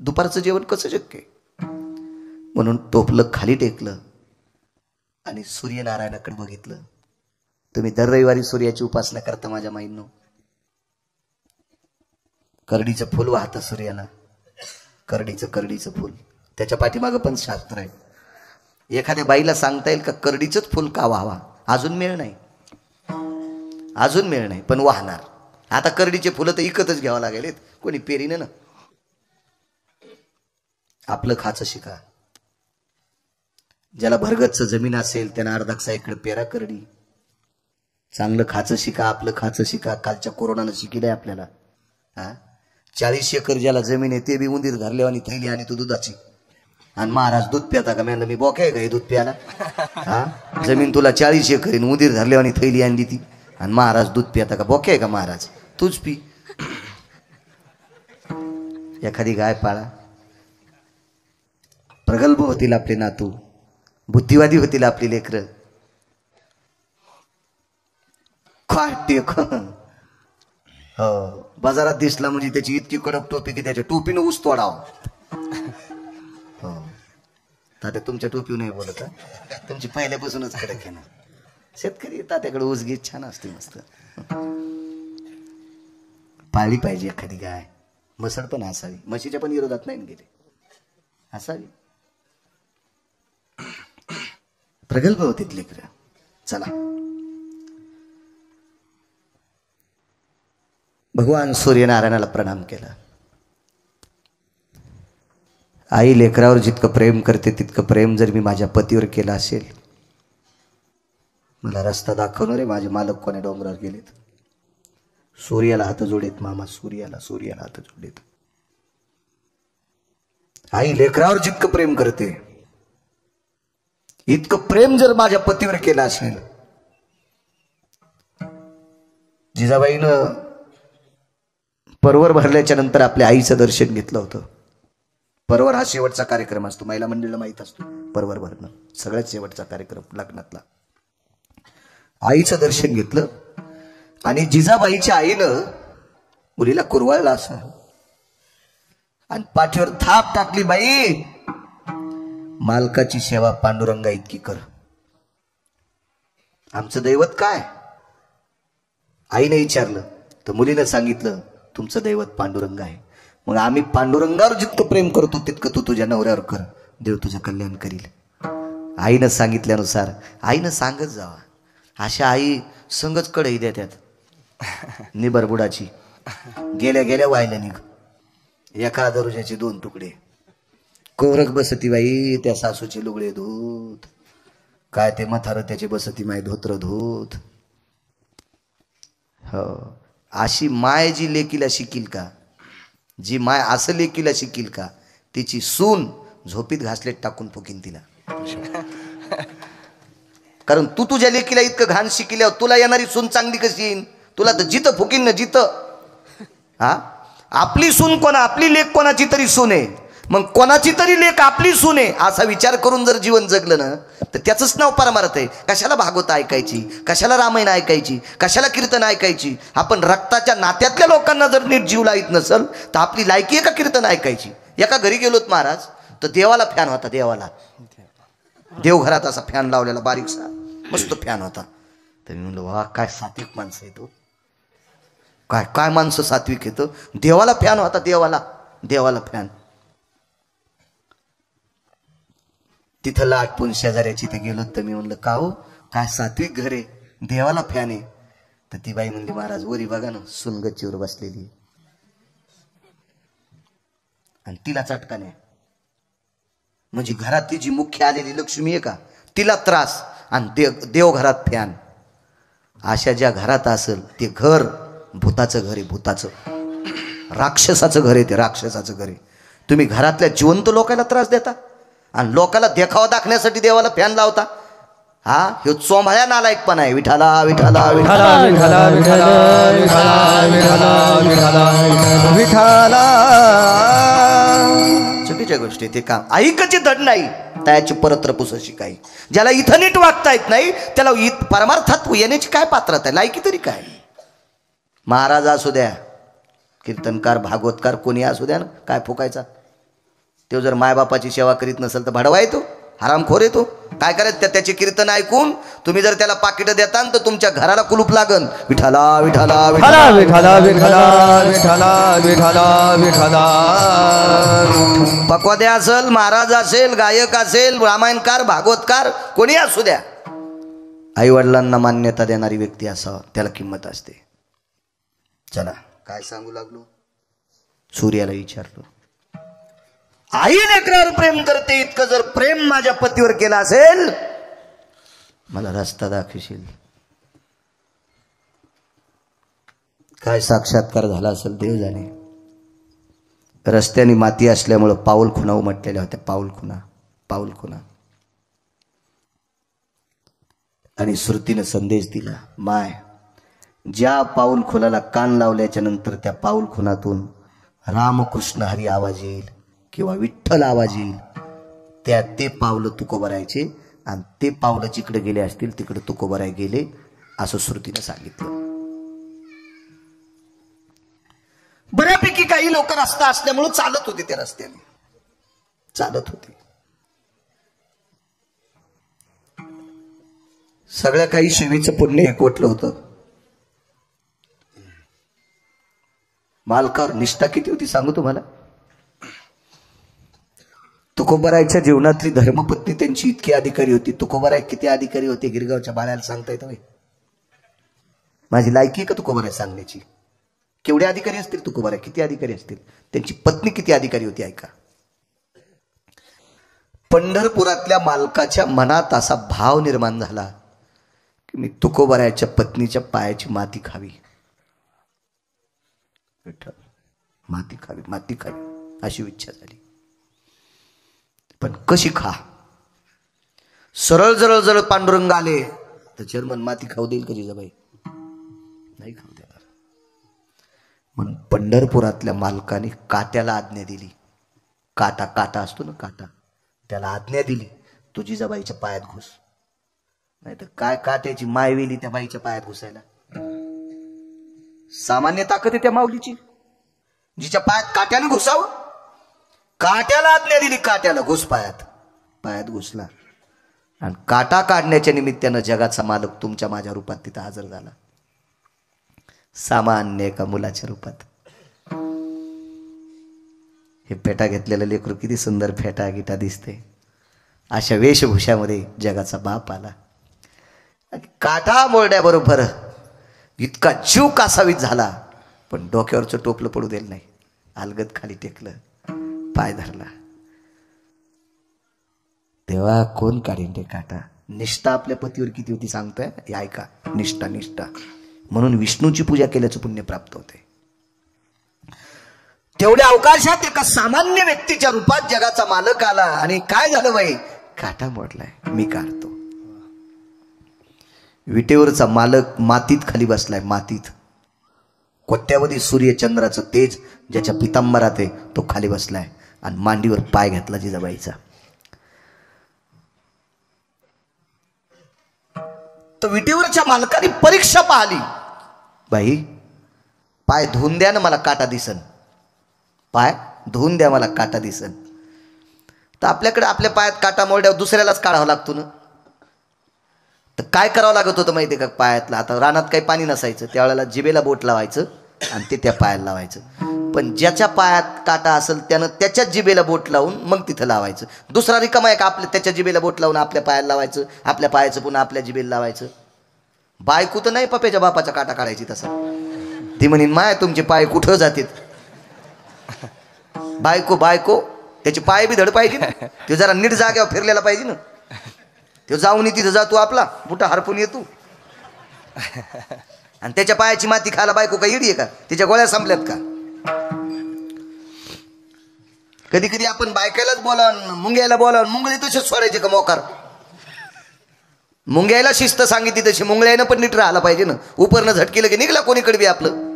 दुपारचं जेवण कसं शक्य म्हणून टोपलं खाली टेकलं आणि सूर्यनारायणाकडे बघितलं तुम्ही दर रविवारी सूर्याची उपासना करता माझ्या माईंनो करडीचं फुल वाहतं सूर्याला करडीचं फुल त्याच्या पाठीमागं पण शास्त्र आहे एखाद्या बाईला सांगता येईल का करडीचंच फुल का व्हावा अजून मेळ नाही पण वाहणार आता करडीचे फुलं तर इकतच घ्यावं लागेल कोणी पेरीने ना आपलं खाचं शिका ज्याला भरगतच जमीन असेल त्यांना अर्धा इकडे पेरा करडी चांगलं खाचं शिका आपलं खाचं शिका कालच्या कोरोनानं शिकिलंय आपल्याला 40 एकर ज्याला जमीन आहे ते बी उंदीर धरले आणि थैली आणि तू दुधाची आणि महाराज दूध प्याता का म्हणलं मी बोकाय का हे दूध प्याला जमीन तुला 40 एकर उंदीर धरले आणि थैली आणली ती आणि महाराज दूध प्याता का बोकाय का महाराज तूच पी एखादी गाय पाळा प्रगल्भ होतील आपले नातू बुद्धिवादी होतील आपली लेकरं हो बाजारात दिसला म्हणजे त्याची इतकी कडक टोपी की त्याच्या टोपीनं ऊस तोडाव हो तात्या तुमच्या टोपी नाही बोलत तुमची पहिल्यापासूनच कडक आहे ना शेतकरी तात्याकडे ऊस गीत छान असते मस्त पाळली पाहिजे एखादी गाय मसळ पण असावी म्हशीच्या पण विरोधात नाही गेले असावी प्रगल्भ होते लेकरं चला भगवान सूर्यनारायणाला प्रणाम केला आई लेकरावर जितकं प्रेम करते तितकं प्रेम जर मी माझ्या पतीवर केलं असेल, मला रस्ता दाखवणारे माझे मालक कोण्या डोंगरावर गेलेत, सूर्याला हात जोडेत मामा, सूर्याला हात जोडेत. आई लेकरावर जितकं प्रेम करते इतकं प्रेम जर माझ्या पतीवर केलं असेल. जिजाबाईनं परवर भरल्याच्या नंतर आपल्या आईचं दर्शन घेतलं होतं. परवर हा शेवटचा कार्यक्रम असतो, महिला मंडळाला माहित असतो. परवर भरणं सगळ्यात शेवटचा कार्यक्रम लग्नातला. आईचं दर्शन घेतलं आणि जिजाबाईच्या आईनं मुलीला कुरवाळला असं आणि पाठीवर थाप टाकली, बाई मालकाची सेवा पांडुरंगा इतकी कर. आमचं दैवत काय? आईने विचारलं तर मुलीनं सांगितलं, तुमचं दैवत पांडुरंग आहे. मग आम्ही पांडुरंगावर जितकं प्रेम करतो तितकं तू तुझ्या नवऱ्यावर कर, देव तुझं कल्याण करील. आईनं सांगितल्यानुसार आईनं सांगत जावा. अशा आई संगच कढई देतात निबरबुडाची, गेल्या गेल्या व्हायला निघ. एका दरुजाचे 2 तुकडे. कोरक बसती बाई त्या सासूचे लुगडे धूत, काय ते म्हातारं त्याचे बसती माय धोत्र धूत. हो, अशी माय जी लेकीला शिकील का, जी माय असं लेकीला शिकील का, तिची सून झोपीत घासलेट टाकून फुकीन तिला. कारण तू तुझ्या लेकीला इतकं घाण शिकल्यावर तुला येणारी सून चांगली कशी येईन? तुला तर जिथं फुकीन ना जिथं. हा, आपली सून कोणा, आपली लेक कोणाची तरी सून आहे, मग कोणाची तरी लेक आपली सून आहे असा विचार करून जर जीवन जगलं ना तर त्याचंच नाव परमार्थ आहे. कशाला भागवत ऐकायची, कशाला रामायण ऐकायची, कशाला कीर्तन ऐकायची? आपण रक्ताच्या नात्यातल्या लोकांना जर नीट जीव लाईत नसल तर आपली लायकी आहे का कीर्तन ऐकायची? एका घरी गेलोत महाराज तर देवाला फॅन होता, देवाला देवघरात असा फॅन लावलेला बारीकसा मस्त फॅन होता. तर मी म्हणलं वा काय सात्विक माणसं आहे तो, काय काय माणसं सात्विक येतं. देवाला फॅन होता, देवाला फॅन. तिथं लाटपून शेजाऱ्याची ते गेलो तर मी म्हणलं का हो काय सात्विक घर आहे, देवाला फॅन आहे. तर ती बाई म्हणली महाराज वरी बघा ना सून गच्चीवर बसलेली आणि तिला चटका नाही. म्हणजे घरात ती जी मुख्य आलेली लक्ष्मी आहे का तिला त्रास आणि देव घरात फॅन. अशा ज्या घरात असेल ते घर भूताचं घर आहे, भूताचं राक्षसाचं घर आहे, ते राक्षसाचं घर आहे. तुम्ही घरातल्या जिवंत लोकांना त्रास देता आणि लोकांना देखावा दाखवण्यासाठी देवाला फॅन लावता. हा, हे चोंभाळ्या नालायकपणा आहे. विठाला विठाला विठाला विठाला विठाला विठाला विठाला. चुकीच्या गोष्टी ते काम ऐकायची धड नाही, त्याची परत्र पुस शिकाय. ज्याला इथं नीट वागता येत नाही त्याला परमार्थात येण्याची काय पात्रता आहे, लायकी तरी काय? महाराज असू द्या, कीर्तनकार, भागवतकार कोणी असू द्या ना, काय फुकायचा? तो जर मायबापाची सेवा करीत नसेल तर भडवा येतो, हरामखोर येतो. काय करायचं त्याचे कीर्तन ऐकून तुम्ही जर त्याला पाकिट देता तर तुमच्या घराला कुलूप लागन. विठाला विठाला विठाला विठाला विठाला विठाला विठाला विठाला. पक्वादे असेल, महाराज असेल, गायक असेल, रामायणकार, भागवतकार कोणी असू द्या, आई वडिलांना मान्यता देणारी व्यक्ती असावं, त्याला किंमत असते. चला काय सांगू लागलो, सूर्याला विचारलो, आई लेकरावर प्रेम करते इतकं जर प्रेम माझ्या पतीवर केलं असेल मला रस्ता दाखवशील. काय साक्षात्कार झाला असेल देव जाणे. रस्त्याने माती असल्यामुळं पाऊल खुणा उमटलेल्या होत्या, पाऊल खुणा. आणि श्रुतीनं संदेश दिला, माय ज्या पाऊल खुनाला कान लावल्याच्या नंतर त्या पाऊल खुनातून रामकृष्ण हरी आवाज येईल किंवा विठ्ठल आवाज येईल, ते पावलं तुकोबरायचे आणि ते पावलं जिकडे गेले असतील तिकडे तुकोबराय गेले असं श्रुतीने सांगितलं. बऱ्यापैकी काही लोक रस्ता असल्यामुळे चालत होते, त्या रस्त्याने चालत होते. सगळ्या काही शिवीचं पुण्य एकवटलं होतं. मालकावर निष्ठा किती होती सांगू तुम्हाला. तुकोबरायच्या जीवनातली धर्मपत्नी त्यांची इतकी अधिकारी होती. तुकोबराय किती अधिकारी होते गिरगावच्या बाळ्याला सांगता येतं. माझी लायकी का तुकोबराय सांगण्याची? केवढे अधिकारी असतील तुकोबराय, किती अधिकारी असतील, त्यांची पत्नी किती अधिकारी होती ऐका. पंढरपुरातल्या मालकाच्या मनात असा भाव निर्माण झाला की मी तुकोबारायाच्या पत्नीच्या पायाची माती खावी. माती खावी, माती खावी अशी इच्छा झाली. पण कशी खा? सरळ जरळ जरळ पांडुरंग आले तर चेअरमन माती खाऊ देईल का जिजाबाई? नाही खाऊ देणार. म्हणून पंढरपुरातल्या मालकाने काट्याला आज्ञा दिली. काटा काटा असतो ना, काटा, त्याला आज्ञा दिली तू जिजाबाईच्या पायात घुस. नाही तर काय काट्याची मायवेली त्या बाईच्या पायात घुसायला. सामान्य ताकद आहे त्या माऊलीची, जिच्या पायात काट्याने घुसावं. काट्याला आज्ञा दिली, काट्याला घुस पायात. पायात घुसला आणि काटा काढण्याच्या निमित्तानं जगाचा मालक तुमच्या माझ्या रूपात तिथं हजर झाला. सामान्य एका मुलाच्या रूपात. हे फेटा घेतलेलं लेकरू किती सुंदर फेटा गिटा दिसते. अशा वेशभूषामध्ये जगाचा बाप आला. काटा मोरड्याबरोबर इतका जीव कासावीत झाला, पण डोक्यावरचं टोपलं पडू दिलं नाही. अलगद खाली टेकलं, पाय धरला. तेव्हा कोण काढीन ते काटा? निष्ठा आपल्या पतीवर किती होती सांगतोय, हे ऐका. निष्ठा, निष्ठा. म्हणून विष्णूची पूजा केल्याचं पुण्य प्राप्त होते. तेवढ्या अवकाशात एका सामान्य व्यक्तीच्या रूपात जगाचा मालक आला आणि काय झालं बाई? काटा मोडलाय, मी काढतो. विटेवरचा मालक मातीत खाली बसलाय. मातीत कोट्यावधी सूर्यचंद्राचं तेज ज्याच्या पितांबरात आहे तो खाली बसलाय आणि मांडीवर पाय घेतला जिजाबाईचा. तर विटेवरच्या मालकाने परीक्षा पाहिली. बाई पाय धुवून द्या ना, मला काटा दिसन. पाय धुवून द्या, मला काटा दिसन. तर आपल्याकडे आपल्या पायात काटा मोडल्यावर दुसऱ्यालाच काढावा लागतो ना. तर काय करावं लागत होतं माहिती आहे का? पायातला, आता रानात काही पाणी नसायचं त्यावेळेला जिभेला बोट लावायचं आणि ते त्या पायाला लावायचं. पण ज्याच्या पायात काटा असेल त्यानं त्याच्याच जिभेला बोट लावून मग तिथं लावायचं. दुसरा रिकामा आहे का आपल्या त्याच्या जिभेला बोट लावून आपल्या पायाला लावायचं, आपल्या पायाचं पुन्हा आपल्या जिभेला लावायचं. बायको तर नाही पप्याच्या बापाचा काटा काढायची तसा. ती म्हणीन माय तुमचे पाय कुठं जातील. बायको बायको त्याचे पाय बी धड पाहिजे ना, तो जरा नीट जाग्यावर फिरलेला पाहिजे ना. तो जाऊन तिथं जातो आपला बुटा हरपून येतो आणि त्याच्या पायाची माती खायला बायको का इडी आहे का? तिच्या गोळ्या संपल्यात का? कधी कधी आपण बायकालाच बोला, मुंग्याला बोला, मुंगळे तसेच सोडायचे का मोकार? मुंग्याला शिस्त सांगितली तशी मुंगळ्यानं पण नीट राहायला पाहिजे ना. उपरनं झटकेलं की निघला कोणीकडे बी आपलं.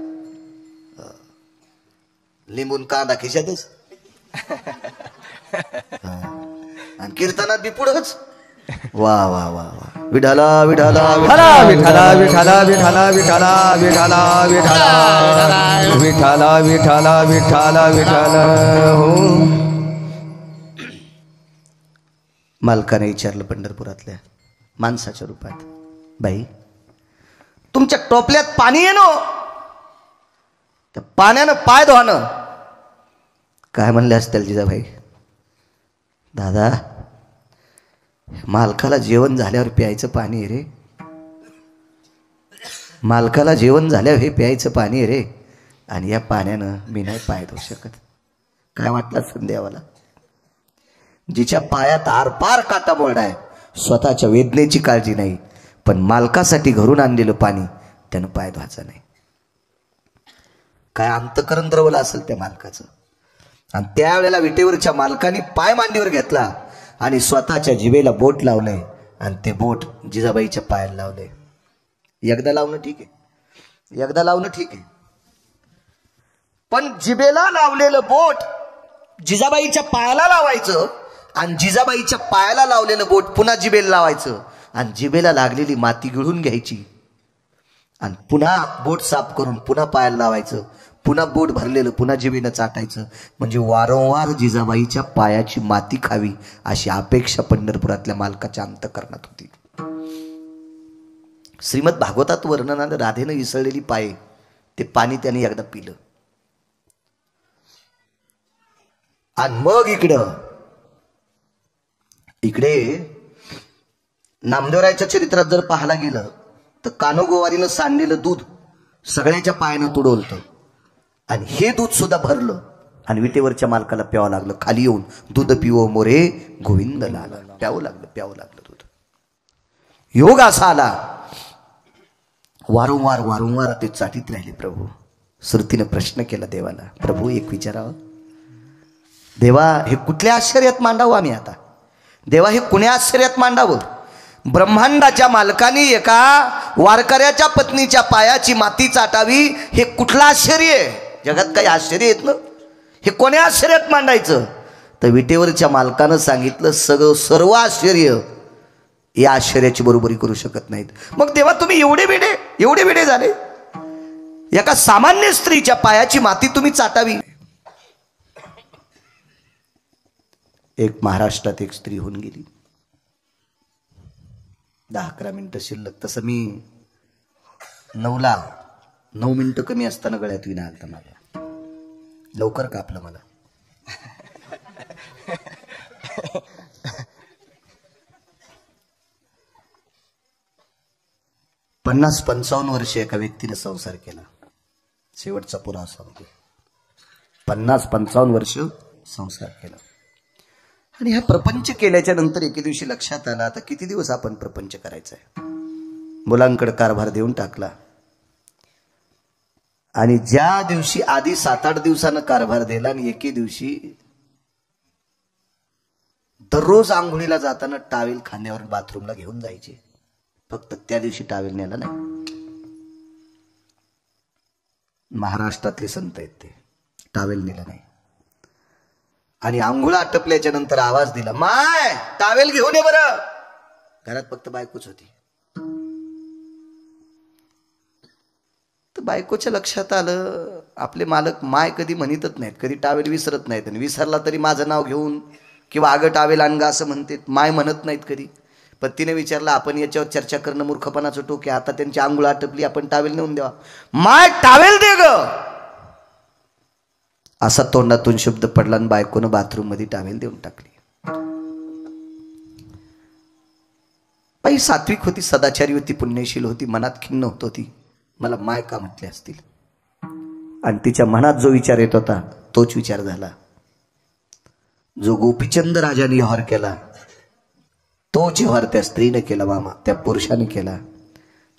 लिंबून कांदा खिशातच आणि कीर्तनात बी पुढंच. वा वा वा वा. विठाला विठाला विठाला विठाला विठाला विठाला विठाला विठाला विठाला विठाला विठाला विठाला विठाला. हो. मालकाने विचारलं पंढरपुरातल्या माणसाच्या रूपात, बाई तुमच्या टोपल्यात पाणी येणो, त्या पाण्यानं पाय धुवानं. काय म्हणले असतील जिजाबाई? दादा मालकाला जेवण झाल्यावर प्यायचं पाणी आहे रे. मालकाला जेवण झाल्यावर हे प्यायचं पाणी आहे रे, आणि या पाण्यानं मी नाही पाय धुवू शकत. काय वाटलं संध्यावाला? जिच्या पायात आरपार काटा बोर्डाय, स्वतःच्या वेदनेची काळजी नाही, पण मालकासाठी घरून आणलेलं पाणी त्यानं पाय धुवायचं नाही. काय अंतकरण द्रवलं असेल त्या मालकाचं. आणि त्यावेळेला विटेवरच्या मालकाने पाय मांडीवर घेतला आणि स्वतःच्या जिभेला बोट लावलंय आणि ते बोट जिजाबाईच्या पायाला लावलंय. एकदा लावणं ठीक आहे, एकदा लावणं ठीक आहे, पण जिभेला लावलेलं बोट जिजाबाईच्या पायाला लावायचं आणि जिजाबाईच्या पायाला लावलेलं बोट पुन्हा जिभेला लावायचं आणि जिभेला लागलेली माती गिळून घ्यायची आणि पुन्हा बोट साफ करून पुन्हा पायाला लावायचं. पुन्हा बोट भरलेलं पुन्हा जिभेनं चाटायचं. म्हणजे वारंवार जिजाबाईच्या पायाची माती खावी अशी अपेक्षा पंढरपुरातल्या मालकाच्या अंतकरणात होती. श्रीमद भागवतात वर्णन आलं, राधेनं इसळलेली पाय ते पाणी त्याने एकदा पिलं. आणि मग इकडे नामदेवरायाच्या चरित्रात जर पाहायला गेलं तर कानोगोवारीनं सांडलेलं दूध सगळ्याच्या पायानं तुडवलं आणि हे दूध सुद्धा भरलं आणि विटेवरच्या मालकाला प्यावं लागलं. खाली येऊन दूध पिवो मोरे गोविंद लाला. प्यावं लागलं दूध. योग असा आला, वारंवार ते चाटीत राहिले प्रभू. श्रुतीने प्रश्न केला देवाला, प्रभू एक विचारावं, देवा हे कुठल्या आश्चर्यात मांडावं आम्ही आता? देवा हे कुण्या आश्चर्यात मांडावं? ब्रह्मांडाच्या मालकाने एका वारकऱ्याच्या पत्नीच्या पायाची माती चाटावी, हे कुठलं आश्चर्य आहे? जगात काही आश्चर्य येत ना, हे कोण्या आश्चर्यात मांडायचं? तर विटेवरच्या मालकानं सांगितलं, सर्व आश्चर्य या आश्चर्याची बरोबरी करू शकत नाहीत. मग तेव्हा तुम्ही एवढे वेडे झाले? एका सामान्य स्त्रीच्या पायाची माती तुम्ही चाटावी. एक महाराष्ट्रात एक स्त्री होऊन गेली. 10-11 मिनिटं शिल्लक. तसं मी 9 मिनिटं कमी असताना गळ्यात विना आलता मला. लवकर कापलं मला. पन्नास 55 वर्ष एका व्यक्तीने संसार केला. शेवटचा पुरा सांगतो. 50-55 वर्ष संसार केला. आणि हा प्रपंच केल्याच्या नंतर एके दिवशी लक्षात आला, आता किती दिवस आपण प्रपंच करायचा आहे. मुलांकडे कारभार देऊन टाकला. आणि ज्या दिवशी आधी 7-8 दिवसानं कारभार दिला आणि एके दिवशी दररोज आंघोळीला जाताना टावेल खांद्यावर बाथरूमला घेऊन जायचे. फक्त त्या दिवशी टावेल नेला नाही. महाराष्ट्रातले संत आहेत ते. टावेल नेला नाही. आणि आंघोळ आटपल्याच्या नंतर आवाज दिला, माय टावेल घेऊन ये बरं. घरात फक्त बायकोच होती. तर बायकोच्या लक्षात आलं, आपले मालक माय कधी म्हणतच नाहीत, कधी टावेल विसरत नाहीत. आणि विसरला तरी माझं नाव घेऊन किंवा अगं टावेल आणगा असं म्हणते, माय म्हणत नाहीत कधी. पत्नीने विचारलं, आपण याच्यावर चर्चा करणं मूर्खपणाचं टोक आहे. आता त्यांची आंघोळ आटपली, आपण टावेल नेऊन द्यावा. माय टावेल दे ग, असा तोंडातून शब्द पडला आणि बायकोनं बाथरूम मध्ये टावेल देऊन टाकली. बाई सात्विक होती, सदाचारी होती, पुण्यशील होती, मनात खिन्न होत होती. मला माय का म्हटले असतील? आणि तिच्या मनात जो विचार येत होता तोच विचार झाला. जो गोपीचंद राजाने व्यवहार केला तोच व्यवहार त्या स्त्रीने केला, मामा त्या पुरुषाने केला.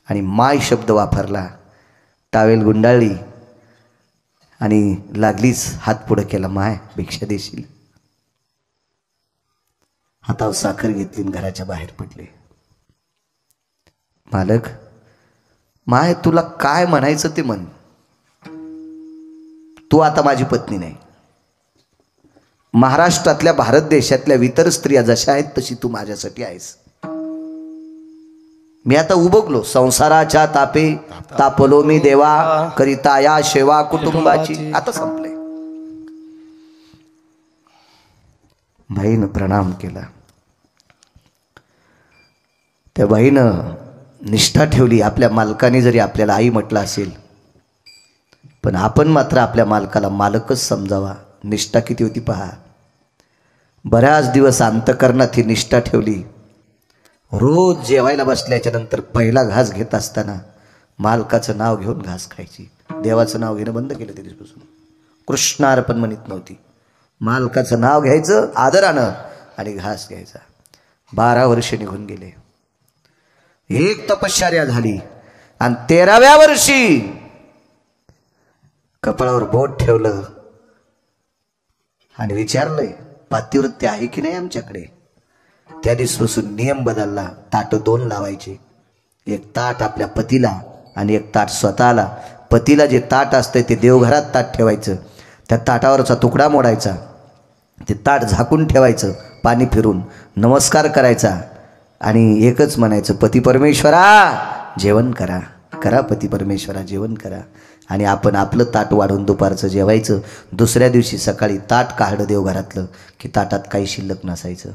आणि माय शब्द वापरला. टावेल गुंडाळली आणि लागलीच हात पुढे केला, माय भिक्षा देशील? हातावर साखर घेतली आणि घराच्या बाहेर पडले. मालक, माय तुला काय म्हणायचं ते म्हण, तू आता माझी पत्नी नाही. महाराष्ट्रातल्या भारत देशातल्या इतर स्त्रिया जशा आहेत तशी तू माझ्यासाठी आहेस. मी आता उबगलो, संसाराच्या तापे तापलो मी देवा, करिता या सेवा कुटुंबाची. आता संपले. बाईनं प्रणाम केला. त्या बाईनं निष्ठा ठेवली. आपल्या मालकाने जरी आपल्याला आई म्हटलं असेल, पण आपण मात्र आपल्या मालकाला मालकच समजावा. निष्ठा किती होती पहा. बऱ्याच दिवस अंतकरणात ही निष्ठा ठेवली. रोज जेवायला बसल्याच्या नंतर पहिला घास घेत असताना मालकाचं नाव घेऊन घास खायची. देवाचं नाव घेणं बंद केलं त्या दिवसापासून. कृष्णार्पण म्हणत नव्हती. मालकाचं नाव घ्यायचं आदरानं आणि घास घ्यायचा. 12 वर्ष निघून गेले. एक तपश्चर्या झाली आणि 13व्या वर्षी कपाळावर बोट ठेवलं आणि विचारलंय, पातिवृत्य आहे की नाही आमच्याकडे? त्या दिवसापासून नियम बदलला. ताट 2 लावायचे. एक ताट आपल्या पतीला आणि एक ताट स्वतःला. पतीला जे ताट असतंय ते देवघरात ताट ठेवायचं. त्या ताटावरचा तुकडा मोडायचा, ते ताट झाकून ठेवायचं, पाणी फिरून नमस्कार करायचा आणि एकच म्हणायचं, पती परमेश्वरा जेवण करा, करा पती परमेश्वरा जेवण करा. आणि आपण आपलं ताट वाढून दुपारचं जेवायचं. दुसऱ्या दिवशी सकाळी ताट काढलं देवघरातलं की ताटात काही शिल्लक नसायचं.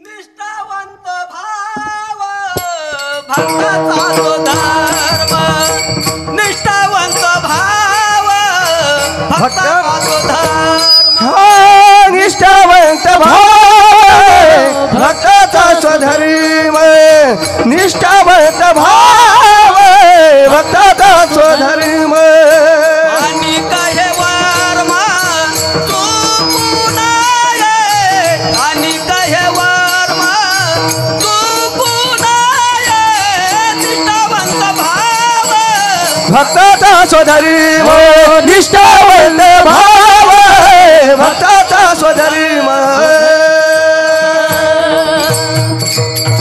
निष्ठावंत भाव भक्ताचा तो धर्म, निष्ठावंत भाव भक्ताचा तो धर्म, निष्ठावंत भाव भक्ताचा स्वधर्म, निष्ठावंत भाव भक्ताचा स्वधर्म. आणि कहे वर्मा भक्ताचा स्वधर्म निष्ठावंत भाव भक्ताचा स्वधर्म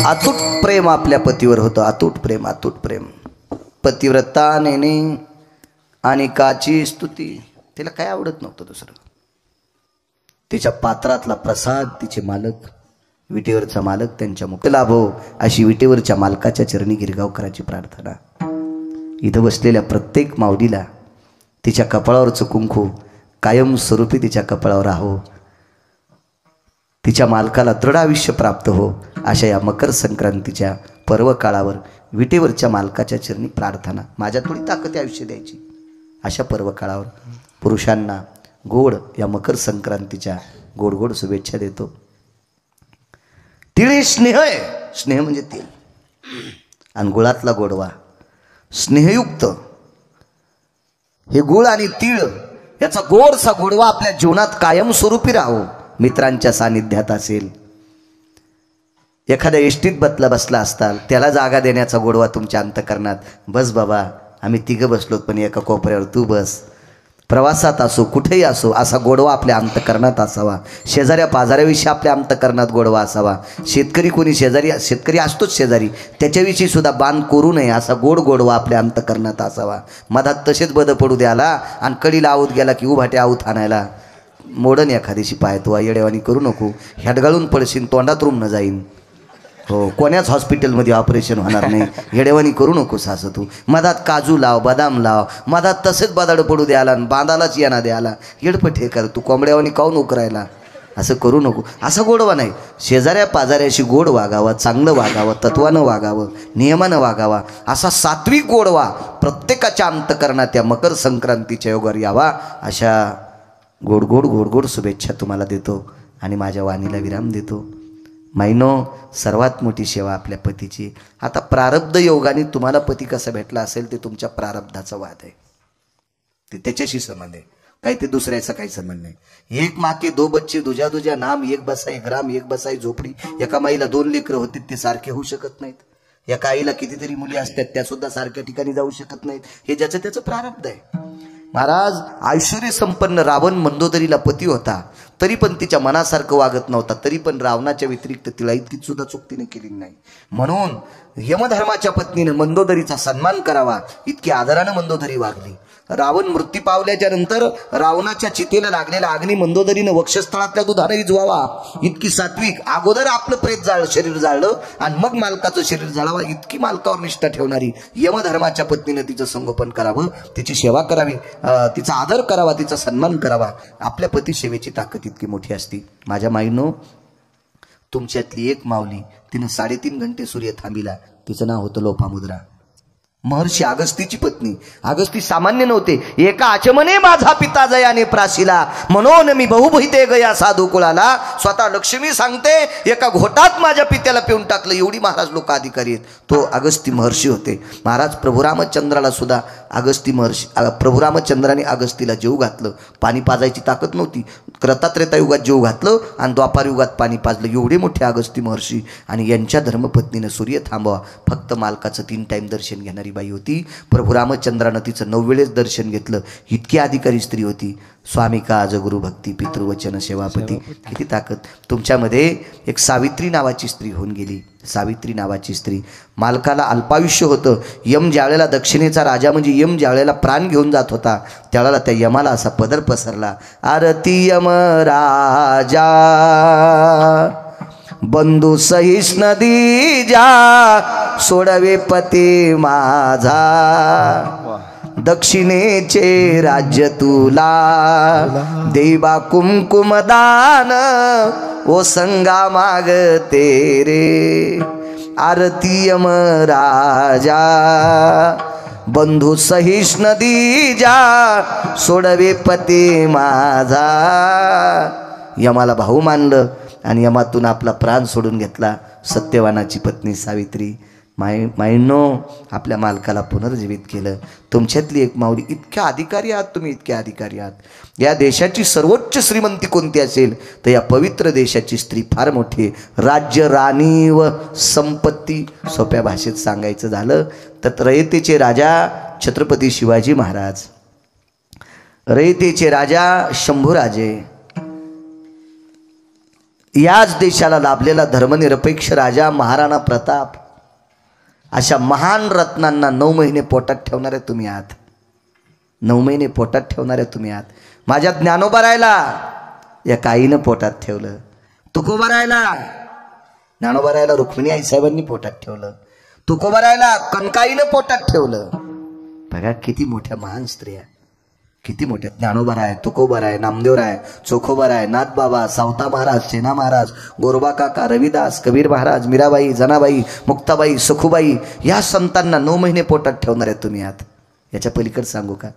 अतूट प्रेम आपल्या पतीवर होतं. अतूट प्रेम, अतूट प्रेम. पतिव्रता नेणे आणि काची स्तुती. तिला काय आवडत नव्हतं दुसरं. तिच्या पात्रातला प्रसाद तिचे मालक, विटेवरचा मालक त्यांच्या मुख लाभो अशी विटेवरच्या मालकाच्या चरणी गिरगावकराची प्रार्थना. इथं बसलेल्या प्रत्येक माऊलीला तिच्या कपाळावरचं कुंकू कायम स्वरूपी तिच्या कपाळावर राहो, तिच्या मालकाला दृढ आयुष्य प्राप्त हो, अशा या मकर संक्रांतीच्या पर्व काळावर विटेवरच्या मालकाच्या चरणी प्रार्थना. माझ्या थोडी ताकद आयुष्य द्यायची. अशा पर्व काळावर पुरुषांना गोड या मकर संक्रांतीच्या गोड गोड शुभेच्छा देतो. तिळ स्नेह आहे. स्नेह म्हणजे तिळ आणि गुळातला गोडवा स्नेहयुक्त. हे गुळ आणि तीळ याचा गोडसा गोडवा आपल्या जीवनात कायमस्वरूपी राहो. मित्रांच्या सानिध्यात असेल, एखाद्या एसटीत बसला असताल, त्याला जागा देण्याचा गोडवा तुमच्या अंतकरणात. बस बाबा, आम्ही तिघं बसलोत पण एका कोपऱ्यावर तू बस. प्रवासात असो, कुठेही असो, असा गोडवा आपल्या अंतकरणात असावा. शेजाऱ्या पाजाऱ्याविषयी आपल्या अंतकरणात गोडवा असावा. शेतकरी कोणी शेतकरी असतोच शेजारी, त्याच्याविषयी सुद्धा बांध करू नये असा गोड गोडवा आपल्या अंतकरणात असावा. मधात तसेच बद पडू द्याला आणि कडीला आऊत गेला की उभाटे आऊत आणायला. मोडन एखादीशी पाय तू येडेवानी करू नको. हेडगाळून पडशील, तोंडात रुमणं जाईन. हो, कोण्याच हॉस्पिटलमध्ये ऑपरेशन होणार नाही. येडेवानी करू नकोस असं तू. मधात काजू लाव, बदाम लाव, मधात तसेच बदाड पडू द्याला आणि बांधालाच येणा द्याला. येडपट हे कर तू, कोंबड्यावानी काऊन उकरायला. असं करू नको. असा गोडवा नाही. शेजाऱ्या पाजाऱ्याशी गोड वागावं, चांगलं वागावं, तत्वानं वागावं, नियमानं वागावा, असा सात्विक गोडवा प्रत्येकाच्या अंतकरणात या मकर संक्रांतीच्या योगावर यावा. अशा गोड गोड गोड गोड शुभेच्छा तुम्हाला देतो आणि माझ्या वाणीला विराम देतो. मायनो, सर्वात मोठी सेवा आपल्या पतीची. आता प्रारब्ध योगाने तुम्हाला पती कसा भेटला असेल ते तुमच्या प्रारब्धाचा वाद आहे. ते त्याच्याशी संबंध आहे, काही ते दुसऱ्याचा काही संबंध नाही. एक माके दो बच्चे दुजा दुजा नाम, एक बसाई ग्राम, एक बसाई झोपडी. एका माईला 2 लेकरं होती, ते सारखे होऊ शकत नाहीत. एका आईला कितीतरी मुली असतात, त्या सुद्धा सारख्या ठिकाणी जाऊ शकत नाहीत. हे ज्याचं त्याचं प्रारब्ध आहे. महाराज, ऐश्वर्य संपन्न रावण मंदोदरीला पती होता, तरी पण तिच्या मनासारखं वागत नव्हता. तरी पण रावणाच्या व्यतिरिक्त तिला इतकी सुद्धा चुकतीने केली नाही. म्हणून यमधर्माच्या पत्नीने मंदोदरीचा सन्मान करावा, इतकी आदरानं मंदोदरी वागली. रावण मृत्यू पावल्याच्या नंतर रावणाच्या चितेला लागलेला अग्नी मंदोदरीनं वक्षस्थळातल्या दुधाने विझवावा, इतकी सात्विक. अगोदर आपलं प्रेत शरीर जाळलं आणि मग मालकाचं शरीर जाळावा, इतकी मालकावर निष्ठा ठेवणारी यमधर्माच्या पत्नीने तिचं संगोपन करावं, तिची सेवा करावी, तिचा आदर करावा, तिचा सन्मान करावा. आपल्या पती सेवेची ताकद इतकी मोठी असती. माझ्या माईनो, तुमच्यातली एक माऊली, तिनं 3.5 घंटे सूर्य थांबिला. तिचं नाव होतं लोपामुद्रा. महर्षी अगस्तीची पत्नी. अगस्ती सामान्य नव्हते. एका आचमने माझा पिता जयाने प्राशिला, म्हणून मी बहुभूते गया साधू कुळाला. स्वतः लक्ष्मी सांगते, एका घोटात माझ्या पित्याला पिऊन टाकलं. एवढी महाराज लोक अधिकारी आहेत. तो अगस्ती महर्षी होते. महाराज प्रभू रामचंद्राला सुद्धा प्रभू रामचंद्राने अगस्तीला जीव घातलं. पाणी पाजायची ताकद नव्हती. त्रता युगात जीव घातलं आणि द्वापार युगात पाणी पाजलं. एवढे मोठे अगस्ती महर्षी. आणि यांच्या धर्मपत्नीनं सूर्य थांबवा, फक्त मालकाचं 3 टाइम दर्शन घेणारी बाई होती. प्रभू रामचंद्रानं तिचं 9 वेळेस दर्शन घेतलं. इतकी अधिकारी स्त्री होती. स्वामी का आज गुरु भक्ती पितृवचन सेवापती. किती ताकद. तुमच्यामध्ये एक सावित्री नावाची स्त्री होऊन गेली. सावित्री नावाची स्त्री. मालकाला अल्पायुष्य होतं. यम ज्यावेळेला दक्षिणेचा राजा म्हणजे यम ज्यावेळेला प्राण घेऊन जात होता, त्यावेळेला त्या यमाला असा पदर पसरला, आरती यम राजा बंधू सहिष्ण दीजा, सोडवे पती माझा, दक्षिणेचे राज्य तुला, देवा कुमकुमदान ओ संगा मागते रे. आरती यम राजा बंधू सहिष्ण दीजा, सोडवे पती माझा. यमाला भाऊ मानलं आणि यमातून आपला प्राण सोडून घेतला सत्यवानाची पत्नी सावित्री. मायनो, आपल्या मालकाला पुनर्जीवित केलं. तुमच्यातली एक माऊली. इतक्या अधिकारी आहात तुम्ही, इतक्या अधिकारी आहात. या देशाची सर्वोच्च श्रीमंती कोणती असेल तर या पवित्र देशाची स्त्री फार मोठी. राज्य, राणी व संपत्ती. सोप्या भाषेत सांगायचं झालं तर रयतेचे राजा छत्रपती शिवाजी महाराज, रयतेचे राजा शंभूराजे, याच देशाला लाभलेला धर्मनिरपेक्ष राजा महाराणा प्रताप, अशा महान रत्नांना 9 महिने पोटात ठेवणारे तुम्ही आहात. 9 महिने पोटात ठेवणारे तुम्ही आहात. माझ्या ज्ञानोबा रायला या काईनं पोटात ठेवलं. तुकोबा रायला, ज्ञानोबा रायला रुक्मिणी आईसाहेबांनी पोटात ठेवलं. तुकोबा रायला कनकाईनं पोटात ठेवलं. बघा किती मोठ्या महान स्त्रिया, किती मोठ्या. ज्ञानोबा राय, तुकोबा राय, नामदेव राय, चोखोबा राय, नाथबाबा, सावता महाराज, सेना महाराज, गोरबा काका, रविदास, कबीर महाराज, मीराबाई, जनाबाई, मुक्ताबाई, सखुबाई, या संतांना 9 महिने पोटात ठेवणारे तुम्ही आहात. याच्या पलीकडे सांगू का?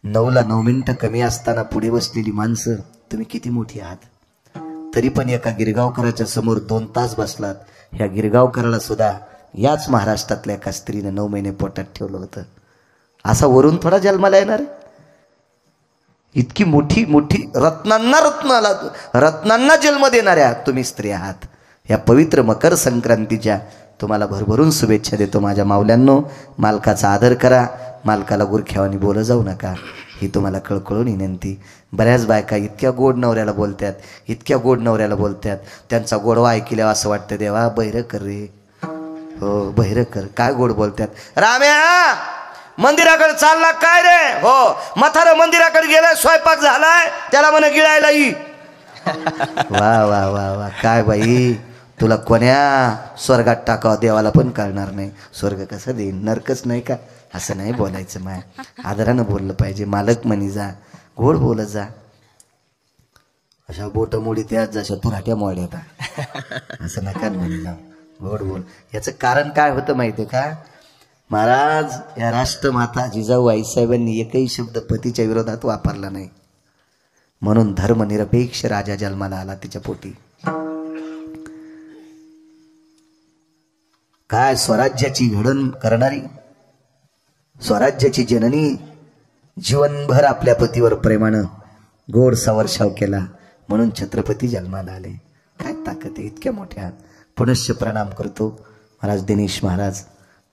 9ला 9 मिनिटं कमी असताना पुढे बसलेली माणसं तुम्ही किती मोठी आहात. तरी पण एका गिरगावकराच्या समोर 2 तास बसलात. ह्या गिरगावकराला सुद्धा याच महाराष्ट्रातल्या एका स्त्रीने 9 महिने पोटात ठेवलं होतं. असा वरून थोडा जन्माला येणार आहे? इतकी मोठी मोठी रत्नांना जन्म देणाऱ्या तुम्ही स्त्री आहात. या पवित्र मकर संक्रांतीच्या तुम्हाला भरभरून शुभेच्छा देतो माझ्या मावल्यांनो. मालकाचा आदर करा, मालकाला गुरख्यावानी बोलत जाऊ नका, ही तुम्हाला कळकळून विनंती. बऱ्याच बायका इतक्या गोड नवऱ्याला बोलतात, इतक्या गोड नवऱ्याला बोलतात, त्यांचा गोडवा ऐकल्यावर असं वाटतं देवा बहिरं कर रे. हो बहिरं कर. काय गोड बोलतात. राम्या मंदिराकडे चालला काय रे? हो म्हातारं मंदिराकडे गेलाय, स्वयंपाक झालाय, त्याला म्हणे गिळायला ई. वा वा वा वा, काय बाई तुला कोण्या स्वर्गात टाकावं देवाला पण कळणार नाही. स्वर्ग कसं देईन, नरकच नाही का? असं नाही बोलायचं. माय आदरानं बोललं पाहिजे. मालक म्हणी जा, गोड बोलत जा. अशा बोट मोडी त्याच जशा तुराट्या मोड्यात, असं नका म्हणलं. गोड बोल. याचं कारण काय होतं माहिती आहे का? महाराज या राष्ट्रमाता जिजाऊ आईसाहेबांनी एकही शब्द पतीच्या विरोधात वापरला नाही, म्हणून धर्मनिरपेक्ष राजा जन्माला आला तिच्या पोटी. काय स्वराज्याची घडण करणारी, स्वराज्याची जननी, जीवनभर आपल्या पतीवर प्रेमानं गोड संवर्षाव केला, म्हणून छत्रपती जन्माला आले. काय ताकद आहे इतक्या मोठ्या. पुनश्च प्रणाम करतो. महाराज दिनेश महाराज,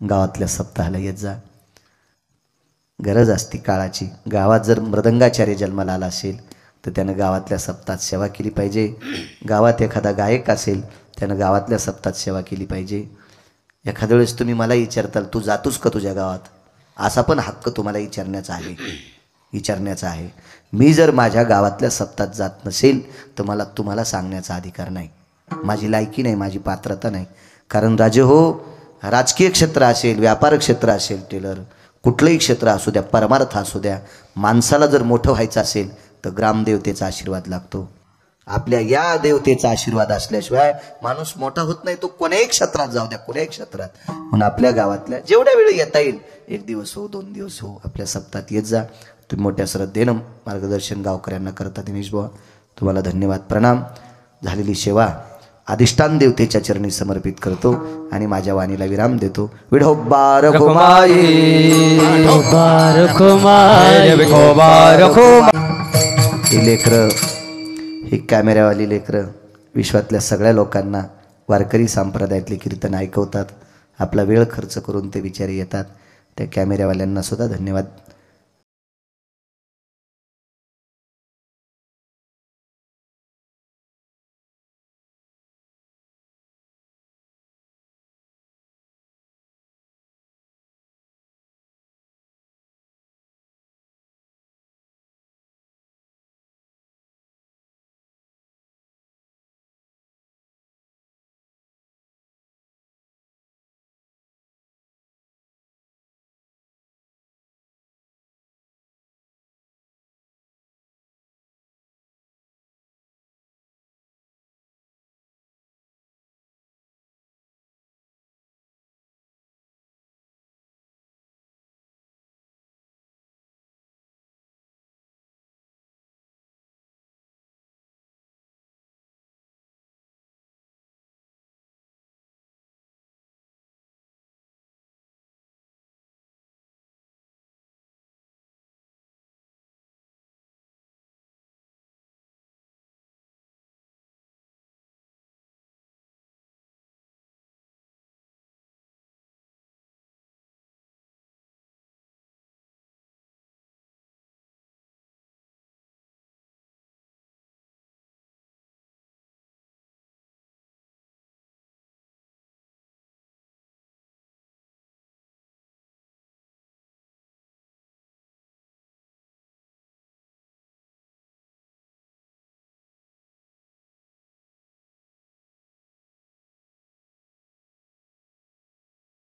गावातल्या सप्ताहाला येत जा. गरज असती काळाची. गावात जर मृदंगाचार्य जन्माला आला असेल तर त्यानं गावातल्या सप्तात सेवा केली पाहिजे. गावात एखादा गायक असेल त्यानं गावातल्या सप्तात सेवा केली पाहिजे. एखाद्या वेळेस तुम्ही मला विचारताल तू जातोस का तुझ्या गावात, असा पण हक्क तुम्हाला विचारण्याचा आहे. मी जर माझ्या गावातल्या सप्तात जात नसेल तर मला तुम्हाला सांगण्याचा अधिकार नाही. माझी लायकी नाही, माझी पात्रता नाही. कारण राजे हो, राजकीय क्षेत्र असेल, व्यापार क्षेत्र असेल, टेलर कुठलंही क्षेत्र असू द्या, परमार्थ असू द्या, माणसाला जर मोठं व्हायचं असेल तर ग्रामदेवतेचा आशीर्वाद लागतो. आपल्या या देवतेचा आशीर्वाद असल्याशिवाय माणूस मोठा होत नाही. तो कोण्याही क्षेत्रात जाऊ द्या, कोण्याही क्षेत्रात. म्हणून आपल्या गावातल्या जेवढ्या वेळ येता येईल, 1 दिवस हो, 2 दिवस हो, आपल्या सप्तात येत जा. तुम्ही मोठ्या श्रद्धेनं मार्गदर्शन गावकऱ्यांना करता. दिनेश बुवा तुम्हाला धन्यवाद, प्रणाम. झालेली सेवा अधिष्ठान देवतेच्या चरणी समर्पित करतो आणि माझ्या वाणीला विराम देतो. विठोबा रखुमाई, ही लेकरं, ही कॅमेऱ्यावाली लेकरं विश्वातल्या सगळ्या लोकांना वारकरी संप्रदायातले कीर्तन ऐकवतात. आपला वेळ खर्च करून ते विचारी येतात. त्या कॅमेऱ्यावाल्यांना सुद्धा धन्यवाद